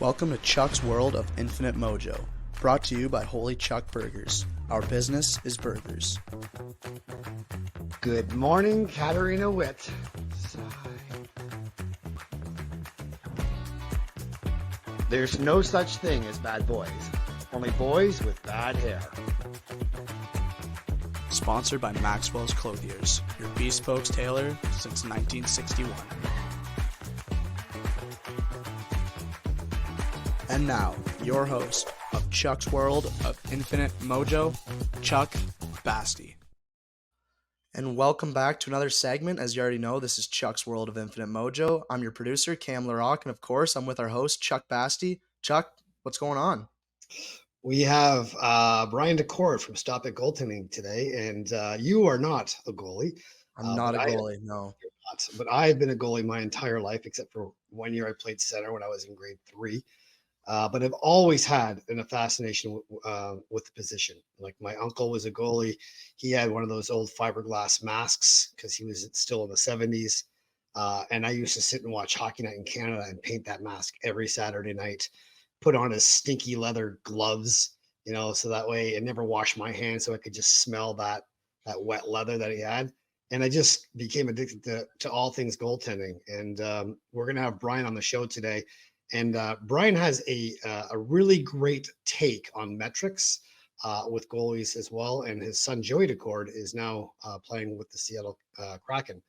Welcome to Chuck's World of Infinite Mojo, brought to you by Holy Chuck Burgers. Our business is burgers. Good morning, Katarina Witt. There's no such thing as bad boys, only boys with bad hair. Sponsored by Maxwell's Clothiers, your bespoke tailor since 1961. And now, your host of Chuck's World of Infinite Mojo, Chuck Bastie. And welcome back to another segment. As you already know, this is Chuck's World of Infinite Mojo. I'm your producer, Cam LaRock, and of course, I'm with our host, Chuck Bastie. Chuck, what's going on? We have Brian Daccord from Stop It Goaltending today, and you are not a goalie. I'm not a goalie, no. You're not, but I've been a goalie my entire life, except for 1 year I played center when I was in grade 3. But I've always had a fascination with the position. Like my uncle was a goalie. He had one of those old fiberglass masks because he was still in the 70s. And I used to sit and watch Hockey Night in Canada and paint that mask every Saturday night, put on his stinky leather gloves, so that way I never washed my hands so I could just smell that wet leather that he had. And I just became addicted to all things goaltending. And we're going to have Brian on the show today. And Brian has a really great take on metrics with goalies as well. And his son, Joey Daccord, is now playing with the Seattle Kraken.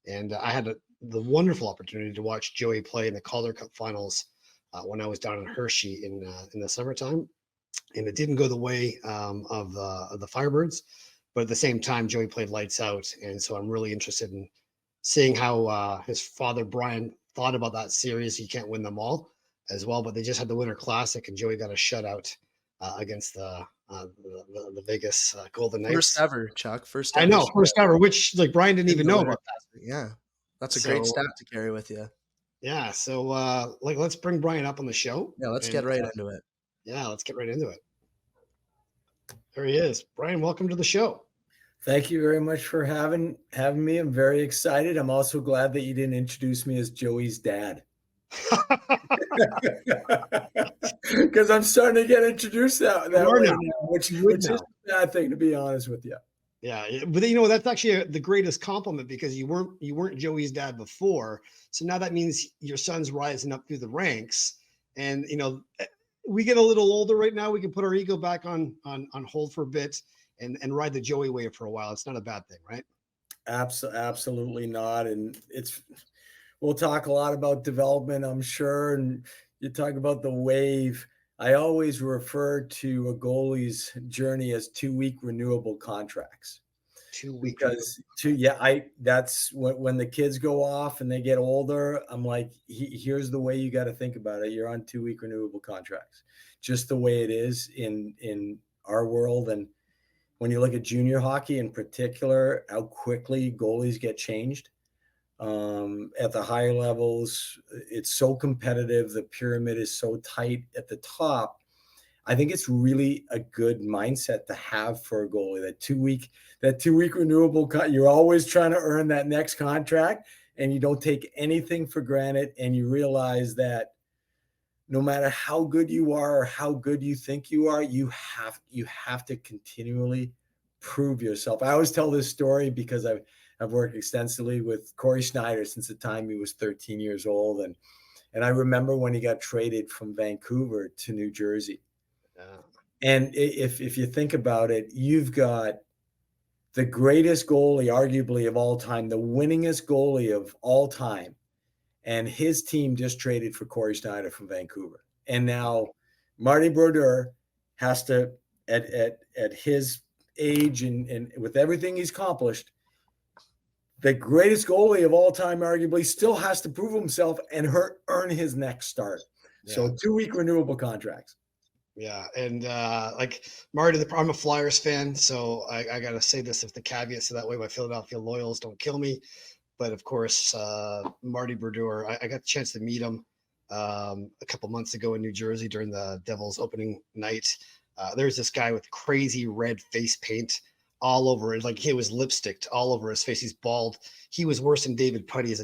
And I had the wonderful opportunity to watch Joey play in the Calder Cup finals when I was down in Hershey in the summertime. And it didn't go the way of the Firebirds. But at the same time, Joey played lights out. And so I'm really interested in seeing how his father, Brian, thought about that series. He can't win them all as well, but they just had the Winter Classic, and Joey got a shutout against the Vegas Golden Knights. First ever, Chuck. First ever. I know, first ever, which like Brian didn't even know about that. Yeah, that's a great stat to carry with you. Yeah, so let's bring Brian up on the show. Yeah, let's get right into it. Yeah, let's get right into it. There he is. Brian, welcome to the show. Thank you very much for having me. I'm very excited. I'm also glad that you didn't introduce me as Joey's dad. Because I'm starting to get introduced that way now, which is a bad thing, to be honest with you. Yeah, but that's actually the greatest compliment, because you weren't Joey's dad before. So now that means your son's rising up through the ranks. And we get a little older right now. We can put our ego back on hold for a bit and ride the Joey wave for a while. It's not a bad thing, right? Absolutely not. And we'll talk a lot about development, I'm sure. And you talk about the wave. I always refer to a goalie's journey as 2-week renewable contracts. 2 weeks. Because that's when the kids go off and they get older. I'm like, here's the way you got to think about it. You're on 2-week renewable contracts, just the way it is in our world. And when you look at junior hockey in particular, how quickly goalies get changed at the higher levels, it's so competitive. The pyramid is so tight at the top. I think it's really a good mindset to have for a goalie. That 2-week renewable, you're always trying to earn that next contract, and you don't take anything for granted. And you realize that no matter how good you are or how good you think you are, you have to continually prove yourself. I always tell this story because I've worked extensively with Corey Schneider since the time he was 13 years old. And I remember when he got traded from Vancouver to New Jersey. Yeah. And if you think about it, you've got the greatest goalie, arguably, of all time, the winningest goalie of all time. And his team just traded for Corey Schneider from Vancouver. And now Marty Brodeur has to, at his age and with everything he's accomplished, the greatest goalie of all time, arguably, still has to prove himself and earn his next start. Yeah. So 2-week renewable contracts. Yeah. And like Marty, I'm a Flyers fan, so I got to say this with the caveat, so that way my Philadelphia loyals don't kill me. But of course, Marty Brodeur, I got the chance to meet him a couple months ago in New Jersey during the Devils opening night. There's this guy with crazy red face paint all over it, like he was lipsticked all over his face. He's bald. He was worse than David Putty as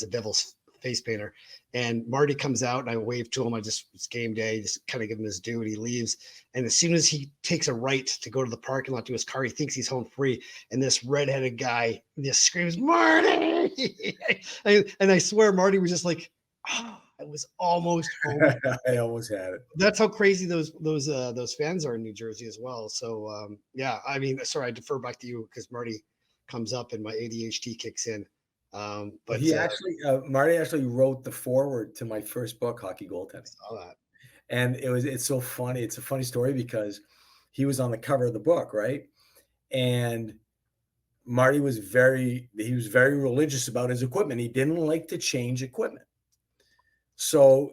a Devils face painter. And Marty comes out and I wave to him. It's game day, just kind of give him his due, and he leaves. And as soon as he takes a right to go to the parking lot to his car, he thinks he's home free. And this redheaded guy just screams, "Marty!" And I swear Marty was just like, oh, I was almost home. I almost had it. That's how crazy those fans are in New Jersey as well. So yeah, I mean, sorry, I defer back to you because Marty comes up and my ADHD kicks in. But he actually, Marty actually wrote the foreword to my first book, Hockey Goaltending. I saw that. And it's so funny. It's a funny story because he was on the cover of the book, right? And Marty was very religious about his equipment. He didn't like to change equipment. So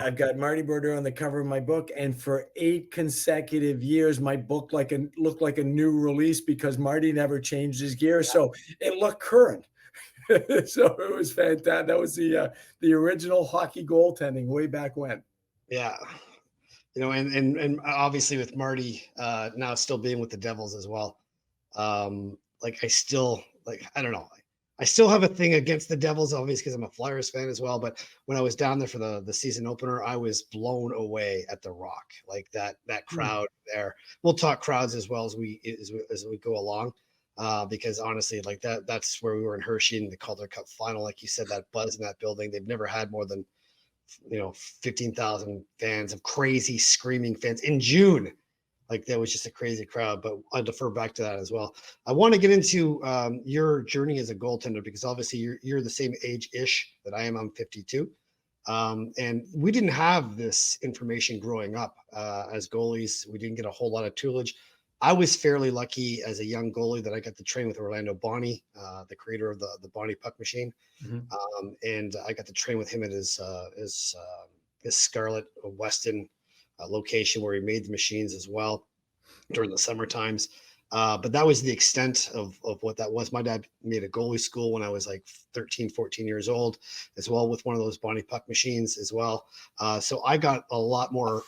I've got Marty Brodeur on the cover of my book, and for 8 consecutive years, my book looked like a new release because Marty never changed his gear, yeah. So it looked current. So it was fantastic. That was the original Hockey Goaltending way back when. Yeah, and obviously with Marty now still being with the Devils as well. I still I don't know. I still have a thing against the Devils, obviously, because I'm a Flyers fan as well. But when I was down there for the season opener, I was blown away at the Rock. Like that crowd there. We'll talk crowds as well as we go along, because honestly, like that's where we were in Hershey in the Calder Cup final. Like you said, that buzz in that building. They've never had more than 15,000 fans of crazy screaming fans in June. Like that was just a crazy crowd, but I'll defer back to that as well. I want to get into your journey as a goaltender because obviously you're the same age-ish that I am. I'm 52. And we didn't have this information growing up as goalies. We didn't get a whole lot of tutelage. I was fairly lucky as a young goalie that I got to train with Orlando Bonnie, the creator of the Bonnie puck machine. Mm-hmm. And I got to train with him at his Scarlett Weston location where he made the machines as well during the summer times. But that was the extent of what that was. My dad made a goalie school when I was like 13, 14 years old as well with one of those Bonnie puck machines as well. So I got a lot more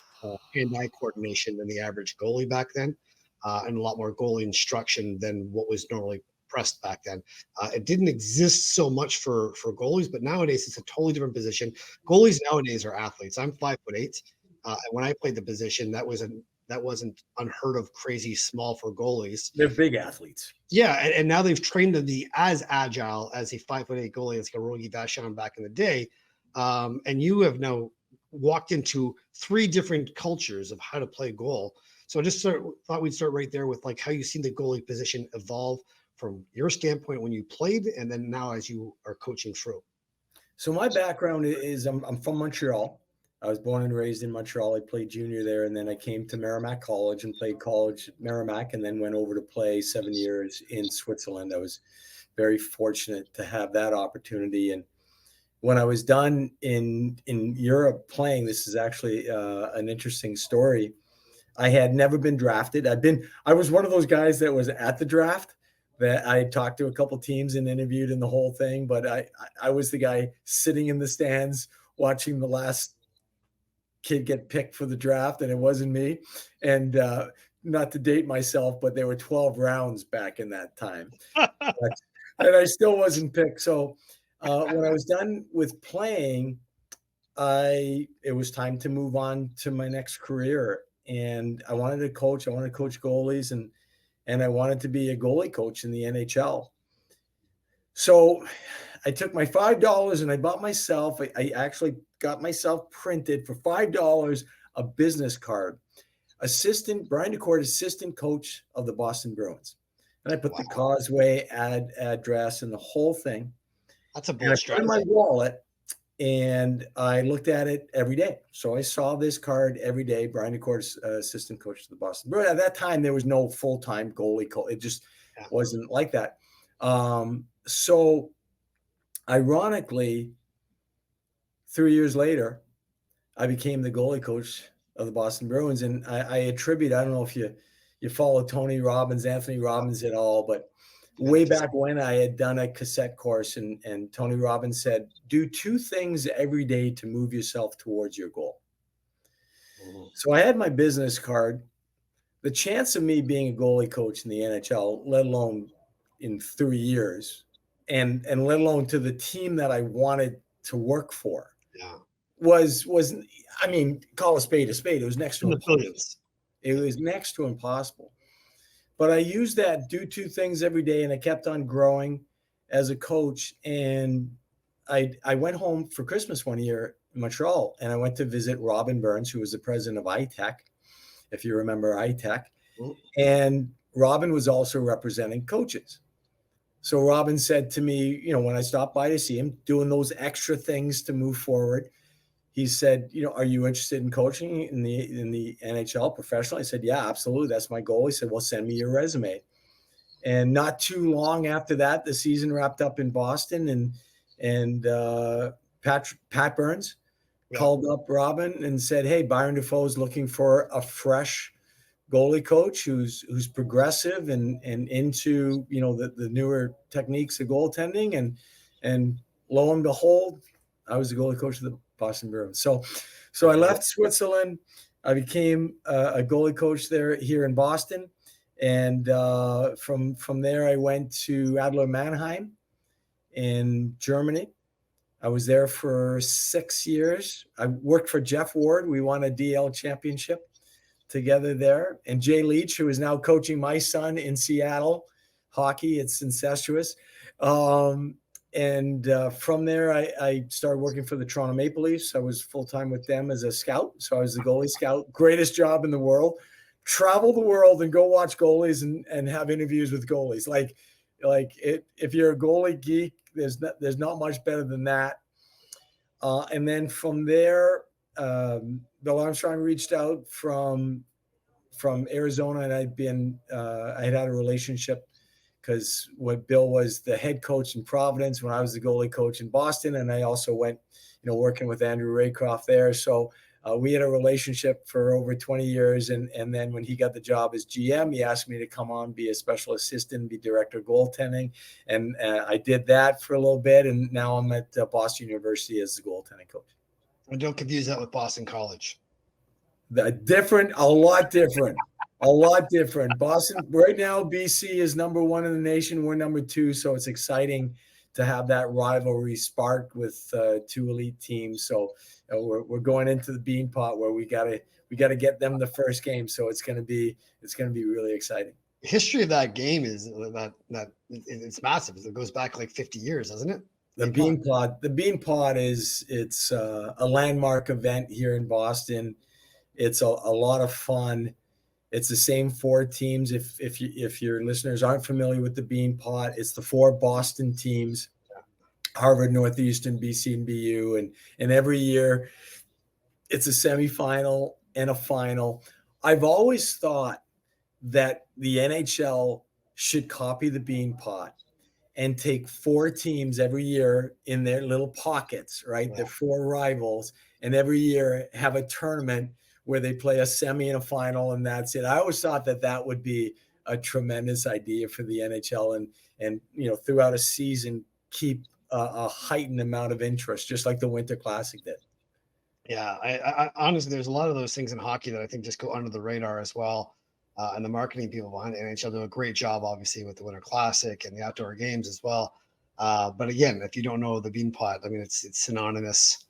hand-eye coordination than the average goalie back then, and a lot more goalie instruction than what was normally pressed back then. It didn't exist so much for goalies, but nowadays it's a totally different position. Goalies nowadays are athletes. I'm 5'8". And when I played the position, that wasn't unheard of, crazy small for goalies. They're big athletes. Yeah, and now they've trained them to be as agile as a 5'8" goalie as Rogi Vachon back in the day. And you have now walked into 3 different cultures of how to play goal. So I just thought we'd start right there with like how you've seen the goalie position evolve from your standpoint when you played, and then now as you are coaching through. So my background is I'm from Montreal. I was born and raised in Montreal. I played junior there, and then I came to Merrimack College and played college at Merrimack, and then went over to play 7 years in Switzerland. I was very fortunate to have that opportunity. And when I was done in Europe playing, this is actually an interesting story. I had never been drafted. I was one of those guys that was at the draft, that I talked to a couple teams and interviewed in the whole thing, but I was the guy sitting in the stands watching the last kid get picked for the draft, and it wasn't me. And not to date myself, but there were 12 rounds back in that time. And I still wasn't picked. So when I was done with playing, it was time to move on to my next career. And I wanted to coach. I wanted to coach goalies, and I wanted to be a goalie coach in the NHL. So I took my $5 and I bought myself, I actually got myself printed for $5 a business card. Brian Daccord, assistant coach of the Boston Bruins. And I put the Causeway address and the whole thing. That's a bold strategy. In my wallet, and I looked at it every day. So I saw this card every day. Brian Daccord, assistant coach of the Boston Bruins. At that time, there was no full-time goalie coach. It just wasn't like that. So ironically, 3 years later, I became the goalie coach of the Boston Bruins. And I attribute, I don't know if you follow Anthony Robbins at all, but way back when I had done a cassette course, and Tony Robbins said, do 2 things every day to move yourself towards your goal. Mm-hmm. So I had my business card. The chance of me being a goalie coach in the NHL, let alone in 3 years, and let alone to the team that I wanted to work for Yeah. was I mean, call a spade a spade. It was next to impossible. Billions. It was next to impossible. But I used that, do two things every day, and I kept on growing as a coach. And I went home for Christmas one year in Montreal, and I went to visit Robin Burns, who was the president of ITEC, if you remember ITEC. And Robin was also representing coaches. So Robin said to me, you know, when I stopped by to see him, doing those extra things to move forward, he said, you know, are you interested in coaching in the NHL professional? I said, yeah, absolutely. That's my goal. He said, well, send me your resume. And not too long after that, the season wrapped up in Boston, and Pat Burns called up Robin and said, hey, Byron Dafoe's looking for a fresh goalie coach who's progressive and into, you know, the newer techniques of goaltending. And lo and behold, I was the goalie coach of the Boston Bruins. So I left Switzerland. I became a goalie coach here in Boston. And from there, I went to Adler Mannheim in Germany. I was there for 6 years. I worked for Jeff Ward. We won a DL championship together there. And Jay Leach, who is now coaching my son in Seattle hockey. It's incestuous. And from there, I started working for the Toronto Maple Leafs. I was full-time with them as a scout. So I was the goalie scout. Greatest job in the world. Travel the world and go watch goalies and have interviews with goalies. Like if you're a goalie geek, there's not much better than that. And then from there, Bill Armstrong reached out from Arizona, and I had a relationship because what Bill was the head coach in Providence when I was the goalie coach in Boston, and I also went, you know, working with Andrew Raycroft there. So we had a relationship for over 20 years, and then when he got the job as GM, he asked me to come on, be a special assistant, be director of goaltending, and I did that for a little bit, and now I'm at Boston University as the goaltending coach. And don't confuse that with Boston College. A lot different. Boston right now, BC is number 1 in the nation. We're number 2, so it's exciting to have that rivalry sparked with 2 elite teams. So we're going into the Bean Pot where we gotta get them the first game. So it's gonna be really exciting. The history of that game is that it's massive. It goes back like 50 years, doesn't it? The Bean Pot it's a landmark event here in Boston. It's a lot of fun. It's the same 4 teams. If your listeners aren't familiar with the Bean Pot, it's the 4 Boston teams: Harvard, Northeastern, BC, and BU. And every year it's a semifinal and a final. I've always thought that the NHL should copy the Bean Pot and take 4 teams every year in their little pockets, right? Yeah. The 4 rivals, and every year have a tournament where they play a semi and a final, and that's it. I always thought that would be a tremendous idea for the NHL, and you know, throughout a season, keep a heightened amount of interest, just like the Winter Classic did. Yeah, I honestly, there's a lot of those things in hockey that I think just go under the radar as well. And the marketing people behind the NHL do a great job, obviously, with the Winter Classic and the outdoor games as well. But again, if you don't know the Bean Pot, I mean, it's synonymous,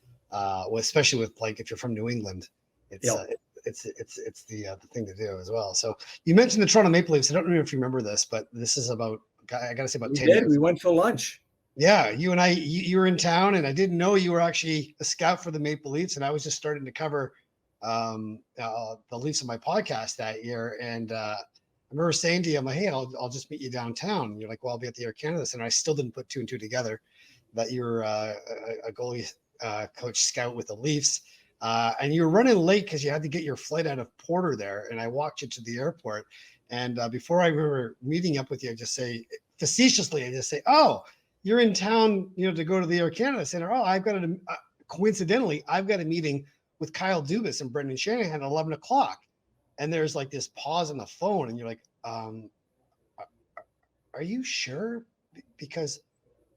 especially with, like, if you're from New England, it's the thing to do as well. So you mentioned the Toronto Maple Leafs. I don't know if you remember this, but this is about, I got to say, about 10 years. We went for lunch. Yeah, you and I, you were in town, and I didn't know you were actually a scout for the Maple Leafs, and I was just starting to cover the Leafs on my podcast that year. And I remember saying to you, I'm like, hey, I'll just meet you downtown. And you're like, well, I'll be at the Air Canada Center. I still didn't put 2 and 2 together that you were a goalie coach scout with the Leafs. And you were running late because you had to get your flight out of Porter there. And I walked you to the airport. And before I remember meeting up with you, I just say, facetiously, oh, you're in town, you know, to go to the Air Canada Center. Oh, coincidentally, I've got a meeting with Kyle Dubas and Brendan Shanahan at 11 o'clock. And there's like this pause on the phone, and you're like, are you sure? Because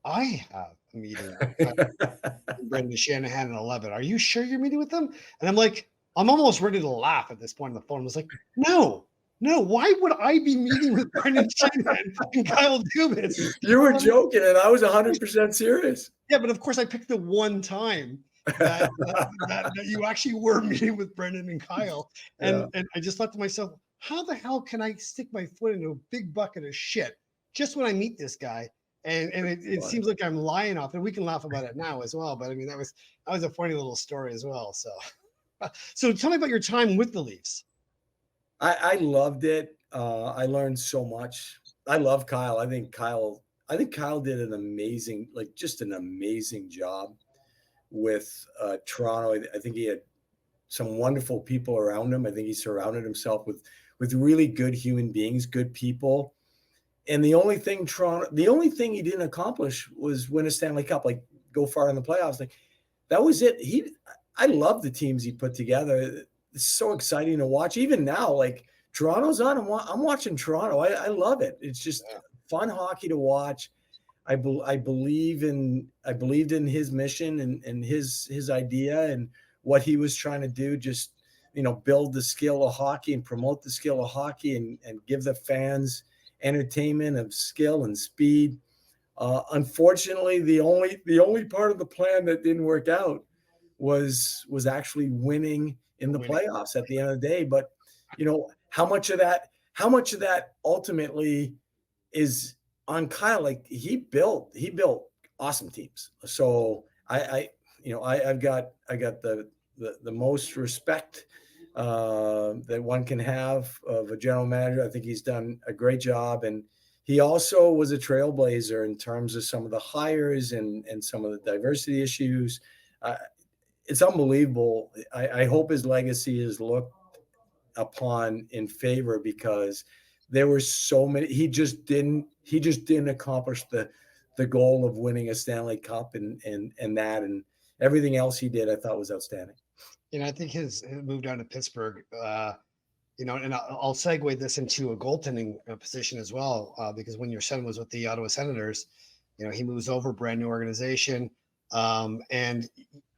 I have a meeting with Brendan Shanahan at 11. Are you sure you're meeting with them? And I'm like, I'm almost ready to laugh at this point on the phone. I was like, no, No, why would I be meeting with Brendan Shanahan and Kyle Dubas? You were joking, and I was 100% serious. Yeah, but of course I picked the one time that you actually were meeting with Brendan and Kyle, and I just thought to myself, how the hell can I stick my foot into a big bucket of shit just when I meet this guy? And it seems like I'm lying off, and we can laugh about it now as well. But I mean, that was a funny little story as well. So tell me about your time with the Leafs. I loved it. I learned so much. I love Kyle. I think Kyle did an amazing job with Toronto. I think he had some wonderful people around him. I think he surrounded himself with really good human beings, good people. And the only thing he didn't accomplish was win a Stanley Cup, like go far in the playoffs. Like that was it. I love the teams he put together. It's so exciting to watch. Even now, like Toronto's on. I'm watching Toronto. I love it. It's just fun hockey to watch. I believed in his mission and his idea and what he was trying to do. Just build the skill of hockey and promote the skill of hockey and give the fans entertainment of skill and speed. Unfortunately, the only part of the plan that didn't work out was actually winning in the playoffs at the end of the day. But how much of that ultimately is on Kyle? Like he built awesome teams. So I've got the most respect that one can have of a general manager. I think he's done a great job, and he also was a trailblazer in terms of some of the hires and some of the diversity issues. It's unbelievable. I hope his legacy is looked upon in favor, because there were so many. He just didn't accomplish the goal of winning a Stanley Cup and everything else he did. I thought was outstanding. I think his move down to Pittsburgh, and I'll segue this into a goaltending position as well, because when your son was with the Ottawa Senators, he moves over, brand new organization, and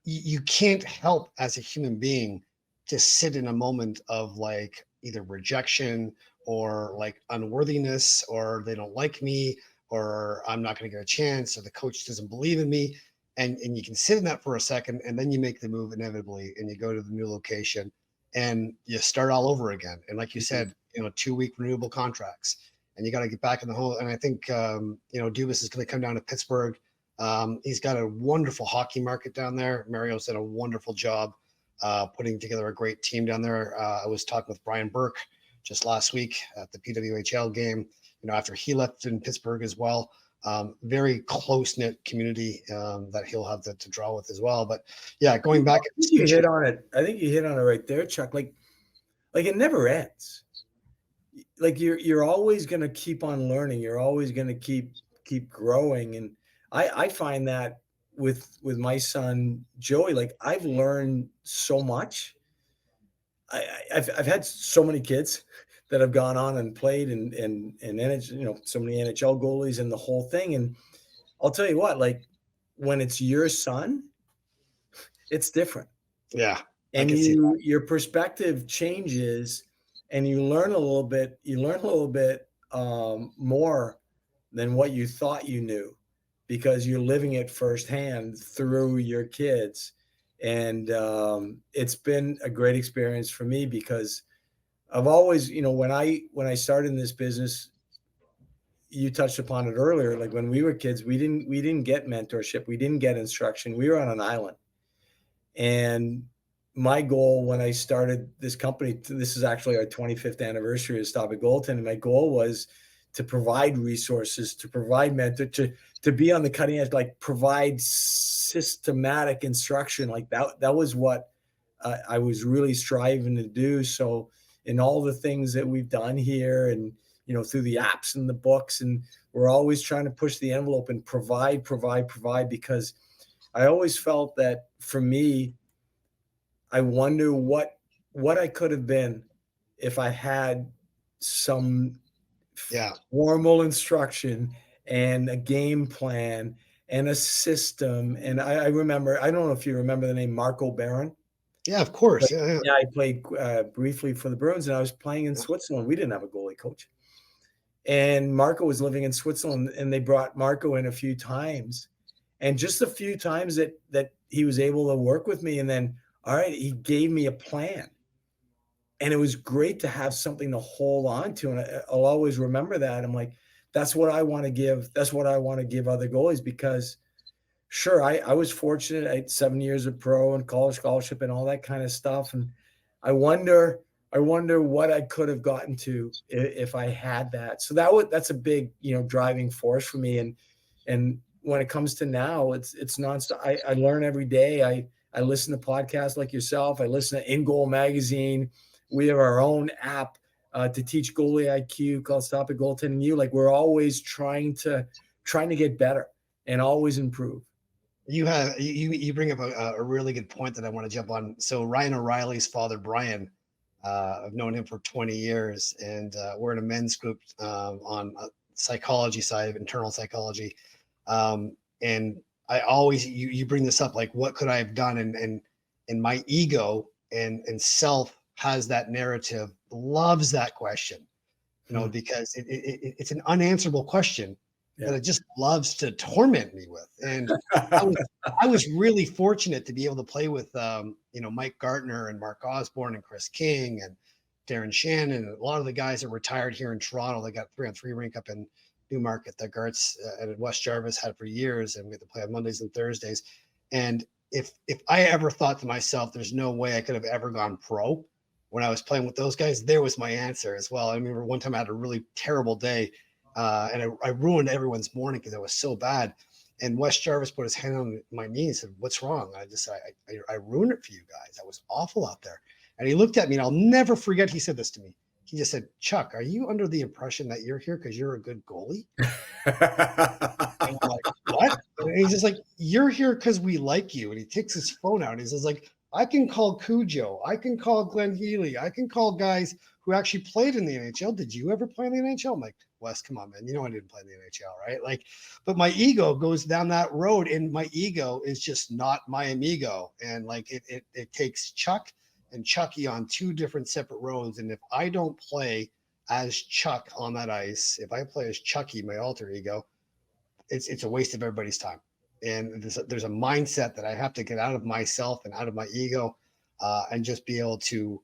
you can't help as a human being to sit in a moment of like either rejection or like unworthiness, or they don't like me, or I'm not going to get a chance, or the coach doesn't believe in me. And you can sit in that for a second, and then you make the move inevitably, and you go to the new location, and you start all over again. And like you said, 2-week renewable contracts, and you got to get back in the hole. And I think Dubas is going to come down to Pittsburgh. He's got a wonderful hockey market down there. Mario's done a wonderful job putting together a great team down there. I was talking with Brian Burke just last week at the PWHL game. After he left in Pittsburgh as well. Very close-knit community that he'll have to draw with as well. But yeah, going back, I think you hit on it right there, Chuck. Like it never ends. Like you're always going to keep on learning. You're always going to keep growing. And I find that with my son Joey, like I've learned so much. I've had so many kids that have gone on and played and NHL, so many NHL goalies and the whole thing. And I'll tell you what, like when it's your son, it's different. Yeah. And your perspective changes, and you learn a little bit more than what you thought you knew, because you're living it firsthand through your kids. And it's been a great experience for me, because I've always, when I started in this business, you touched upon it earlier. Like when we were kids, we didn't get mentorship. We didn't get instruction. We were on an island. And my goal when I started this company, this is actually our 25th anniversary of Stop It Goaltending. My goal was to provide resources, to provide mentor, to be on the cutting edge, like provide systematic instruction. Like that was what I was really striving to do. So in all the things that we've done here, and through the apps and the books, and we're always trying to push the envelope and provide, because I always felt that for me, I wonder what I could have been if I had some formal instruction and a game plan and a system. And I remember, I don't know if you remember the name Marco Barron. Yeah, of course. But, Yeah. yeah, I played briefly for the Bruins, and I was playing in Switzerland. We didn't have a goalie coach. And Marco was living in Switzerland, and they brought Marco in a few times. And just a few times that he was able to work with me. And then, all right, he gave me a plan. And it was great to have something to hold on to. And I'll always remember that. I'm like, that's what I want to give. That's what I want to give other goalies, because sure, I was fortunate. I had 7 years of pro and college scholarship and all that kind of stuff. And I wonder what I could have gotten to if I had that. So that's a big, driving force for me. And when it comes to now, it's nonstop. I learn every day. I listen to podcasts like yourself. I listen to In Goal Magazine. We have our own app to teach goalie IQ called Stop It Goaltending.out. Like, we're always trying to get better and always improve. You bring up a really good point that I want to jump on. So Ryan O'Reilly's father, Brian, I've known him for 20 years, and we're in a men's group on psychology side, internal psychology. And I always, you bring this up, like, what could I have done? And my ego and self has that narrative, loves that question, because it's an unanswerable question that it just loves to torment me with. And I was really fortunate to be able to play with, Mike Gartner and Mark Osborne and Chris King and Darren Shannon, and a lot of the guys that retired here in Toronto. They got 3-on-3 rink up in Newmarket that Gart's and West Jarvis had for years, and we had to play on Mondays and Thursdays. And if I ever thought to myself, there's no way I could have ever gone pro when I was playing with those guys, there was my answer as well. I remember one time I had a really terrible day, and I ruined everyone's morning because I was so bad. And West Jarvis put his hand on my knee and said, "What's wrong?" I ruined it for you guys. I was awful out there. And he looked at me, and I'll never forget, he said this to me. He just said, "Chuck, are you under the impression that you're here because you're a good goalie?" And I'm like, "What?" And he's just like, "You're here because we like you." And he takes his phone out and he says, like, "I can call Cujo. I can call Glenn Healy. I can call guys who actually played in the NHL. Did you ever play in the NHL?" I'm like, "Wes, come on, man. You know I didn't play in the NHL, right?" Like, but my ego goes down that road, and my ego is just not my amigo. And like, it takes Chuck and Chucky on two different separate roads. And if I don't play as Chuck on that ice, if I play as Chucky, my alter ego, it's a waste of everybody's time. And there's a mindset that I have to get out of myself and out of my ego, and just be able to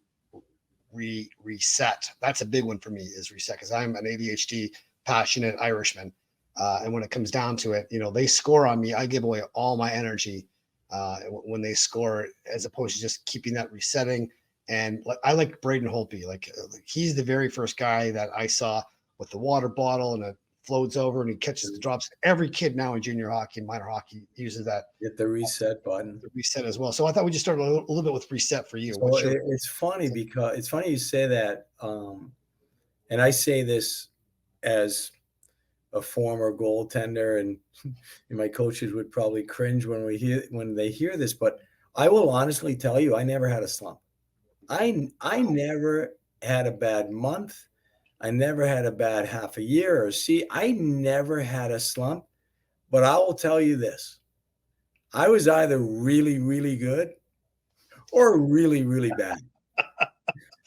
reset. That's a big one for me, is reset, because I'm an ADHD passionate Irishman. And when it comes down to it, they score on me, I give away all my energy when they score, as opposed to just keeping that resetting. And I like Braden Holtby. Like, he's the very first guy that I saw with the water bottle, and it floats over and he catches the drops. Every kid now in junior hockey and minor hockey uses that. Get the reset button. The reset as well. So I thought we just started a little bit with reset for you. So it's funny, because it's funny you say that. And I say this as a former goaltender, and my coaches would probably cringe when they hear this, but I will honestly tell you, I never had a slump. I never had a bad month. I never had a bad half a year. I never had a slump. But I will tell you this: I was either really, really good or really, really bad.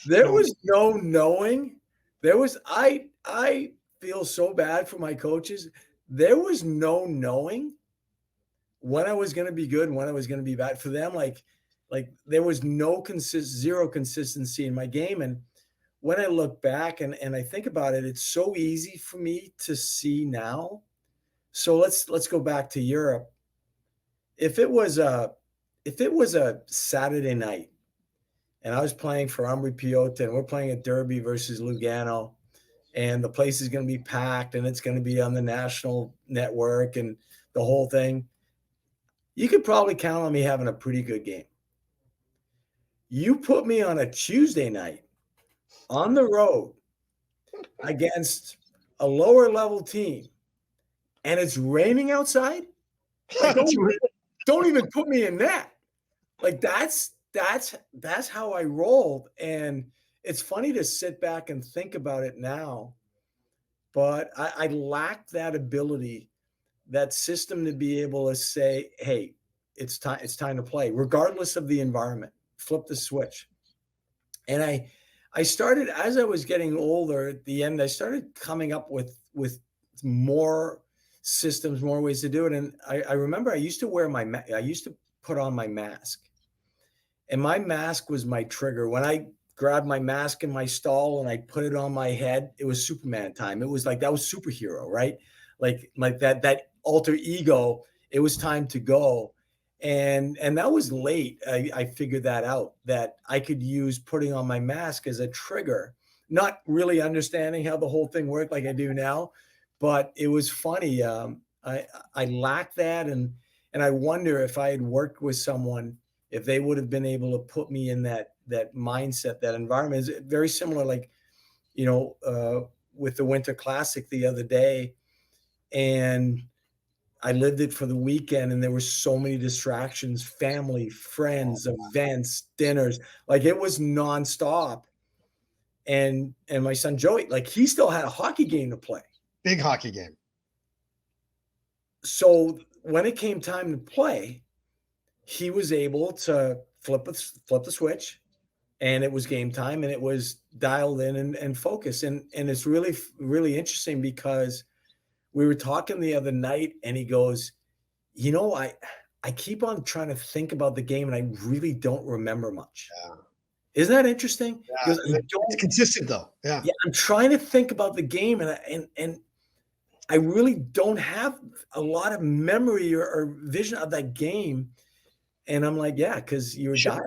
There was no knowing. I feel so bad for my coaches. There was no knowing when I was going to be good and when I was going to be bad for them. Like there was zero consistency in my game. And when I look back and I think about it, it's so easy for me to see now. So let's go back to Europe. If it was a Saturday night and I was playing for Ambri Piotta and we're playing at Derby versus Lugano, and the place is going to be packed and it's going to be on the national network and the whole thing, you could probably count on me having a pretty good game. You put me on a Tuesday night on the road against a lower level team and it's raining outside, like, don't even put me in that. Like, that's how I rolled. And it's funny to sit back and think about it now, but I lacked that ability, that system, to be able to say, hey, it's time to play, regardless of the environment. flip the switch. And I started, as I was getting older at the end, I started coming up with more systems, more ways to do it. And I remember I used to put on my mask, and my mask was my trigger. When I grabbed my mask in my stall and I put it on my head, it was Superman time. It was like, that was superhero, right? Like that alter ego, it was time to go. And that was late. I figured that out, that I could use putting on my mask as a trigger, not really understanding how the whole thing worked like I do now, but it was funny. I lacked that. And I wonder if I had worked with someone, if they would have been able to put me in that mindset, that environment. Is very similar, like, with the Winter Classic the other day, and I lived it for the weekend, and there were so many distractions, family, friends, events, dinners, like it was nonstop. And my son Joey, like, he still had a hockey game to play. Big hockey game. So when it came time to play, he was able to flip the switch, and it was game time, and it was dialed in and focused. And it's really, really interesting, because we were talking the other night, and he goes, I keep on trying to think about the game, and I really don't remember much. Yeah. Isn't that interesting? Yeah. It's consistent though. Yeah. I'm trying to think about the game, and I really don't have a lot of memory or vision of that game. And I'm like, yeah, because you were dialed.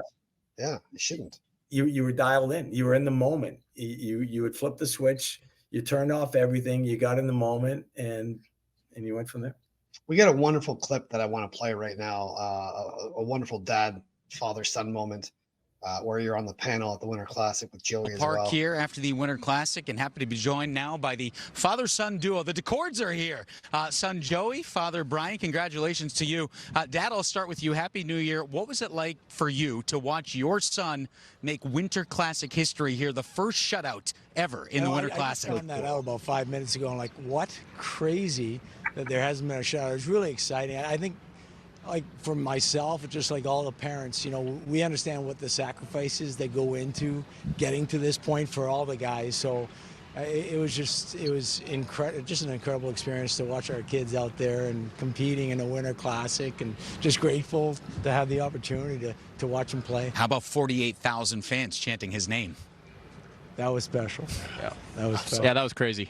Yeah, you shouldn't. You were dialed in. You were in the moment. You would flip the switch. You turned off everything. You got in the moment, and you went from there. We got a wonderful clip that I want to play right now. A wonderful dad, father, son moment, where you're on the panel at the Winter Classic with Joey as well. Park here after the Winter Classic, and happy to be joined now by the father-son duo. The Daccords are here. Son Joey, father Brian, congratulations to you. Dad, I'll start with you. Happy New Year. What was it like for you to watch your son make Winter Classic history here, the first shutout ever in the Winter Classic? I found that out about 5 minutes ago. I'm like, what? Crazy that there hasn't been a shutout. It's really exciting. I think, like, for myself, just like all the parents, we understand what the sacrifices that go into getting to this point for all the guys. So it was incredible, just an incredible experience to watch our kids out there and competing in the Winter Classic, and just grateful to have the opportunity to watch him play. How about 48,000 fans chanting his name? That was special. Yeah, that was special. Yeah, that was crazy.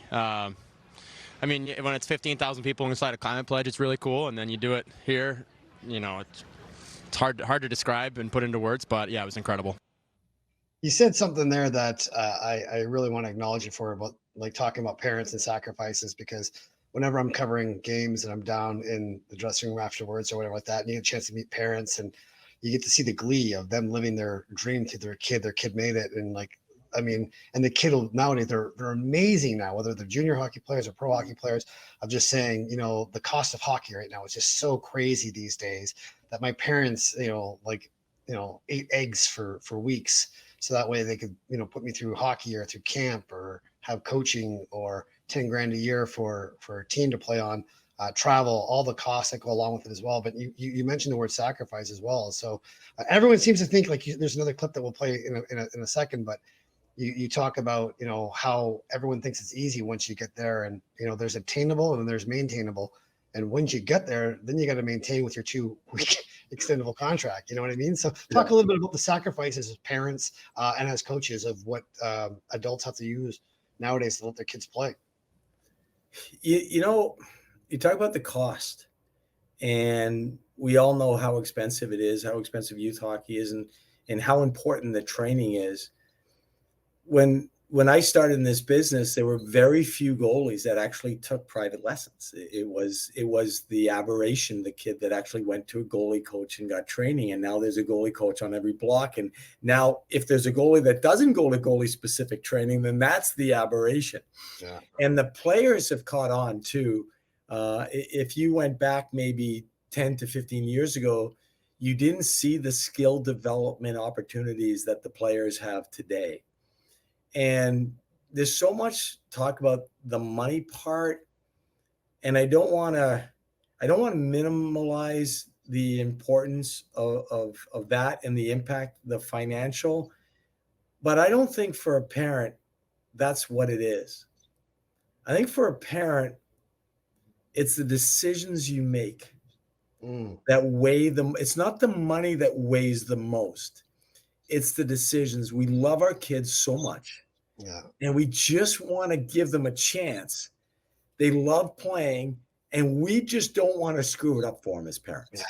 I mean, when it's 15,000 people inside a climate pledge, it's really cool, and then you do it here. It's hard to describe and put into words, but yeah, it was incredible. You said something there that I really want to acknowledge you for, about like talking about parents and sacrifices, because whenever I'm covering games and I'm down in the dressing room afterwards or whatever like that, and you get a chance to meet parents and you get to see the glee of them living their dream to their kid made it. And like, I mean, and the kid nowadays, they're amazing now, whether they're junior hockey players or pro hockey players. I'm just saying, the cost of hockey right now is just so crazy these days that my parents, ate eggs for weeks. So that way they could, put me through hockey or through camp or have coaching or 10 grand a year for a team to play on, travel, all the costs that go along with it as well. But you mentioned the word sacrifice as well. So everyone seems to think like there's another clip that we'll play in a second, but you talk about, how everyone thinks it's easy once you get there, and, there's attainable and there's maintainable. And once you get there, then you got to maintain with your 2-week extendable contract. You know what I mean? So talk a little bit about the sacrifices as parents and as coaches of what adults have to use nowadays to let their kids play. You talk about the cost, and we all know how expensive it is, how expensive youth hockey is, and how important the training is. When I started in this business, there were very few goalies that actually took private lessons. It was the aberration, the kid that actually went to a goalie coach and got training. And now there's a goalie coach on every block. And now if there's a goalie that doesn't go to goalie specific training, then that's the aberration. Yeah. And the players have caught on too. If you went back maybe 10 to 15 years ago, you didn't see the skill development opportunities that the players have today. And there's so much talk about the money part, and I don't want to minimalize the importance of that and the impact, the financial, but I don't think for a parent that's what it is. I think for a parent, it's the decisions you make that weigh them. It's not the money that weighs the most. It's the decisions. We love our kids so much. Yeah. And we just want to give them a chance. They love playing, and we just don't want to screw it up for them as parents. Yeah.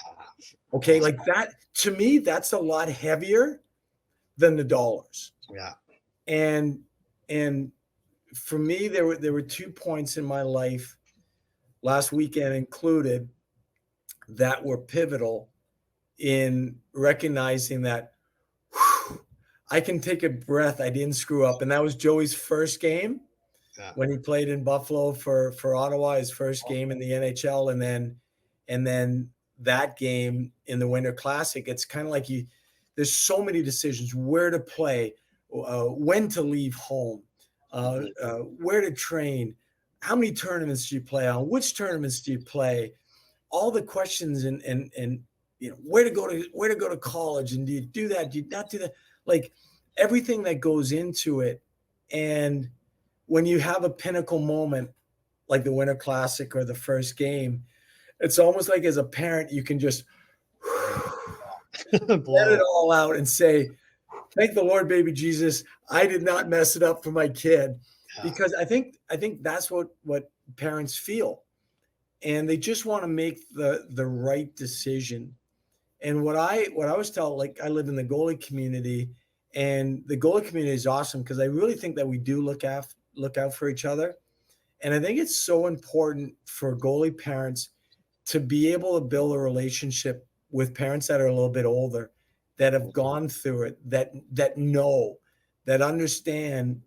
Okay, like that, to me, that's a lot heavier than the dollars. Yeah. And for me, there were 2 points in my life, last weekend included, that were pivotal in recognizing that I can take a breath. I didn't screw up. And that was Joey's first game when he played in Buffalo for Ottawa, his first game in the NHL. And then that game in the Winter Classic. It's kind of like there's so many decisions: where to play, when to leave home, where to train, how many tournaments do you play on, which tournaments do you play, all the questions, and where to go to college, and do you do that, do you not do that, like everything that goes into it. And when you have a pinnacle moment like the Winter Classic or the first game, it's almost like as a parent you can just let it all out and say, thank the Lord, baby Jesus, I did not mess it up for my kid. Because I think that's what parents feel, and they just want to make the right decision. And what I was told, like, I live in the goalie community, and the goalie community is awesome because I really think that we do look out for each other. And I think it's so important for goalie parents to be able to build a relationship with parents that are a little bit older, that have gone through it, that know, that understand,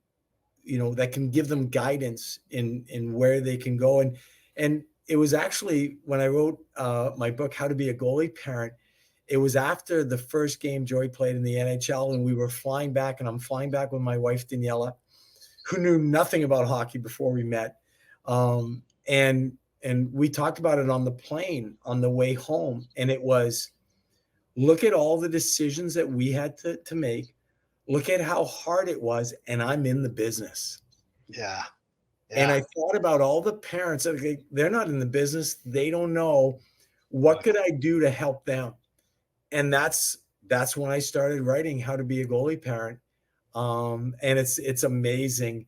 that can give them guidance in where they can go. And it was actually when I wrote my book, How to Be a Goalie Parent, it was after the first game Joey played in the NHL, and we were flying back, and I'm flying back with my wife, Daniela, who knew nothing about hockey before we met. And we talked about it on the plane on the way home. And it was, look at all the decisions that we had to make. Look at how hard it was. And I'm in the business. Yeah. And I thought about all the parents. They're not in the business. They don't know. What could I do to help them? And that's when I started writing How to Be a Goalie Parent. And it's amazing.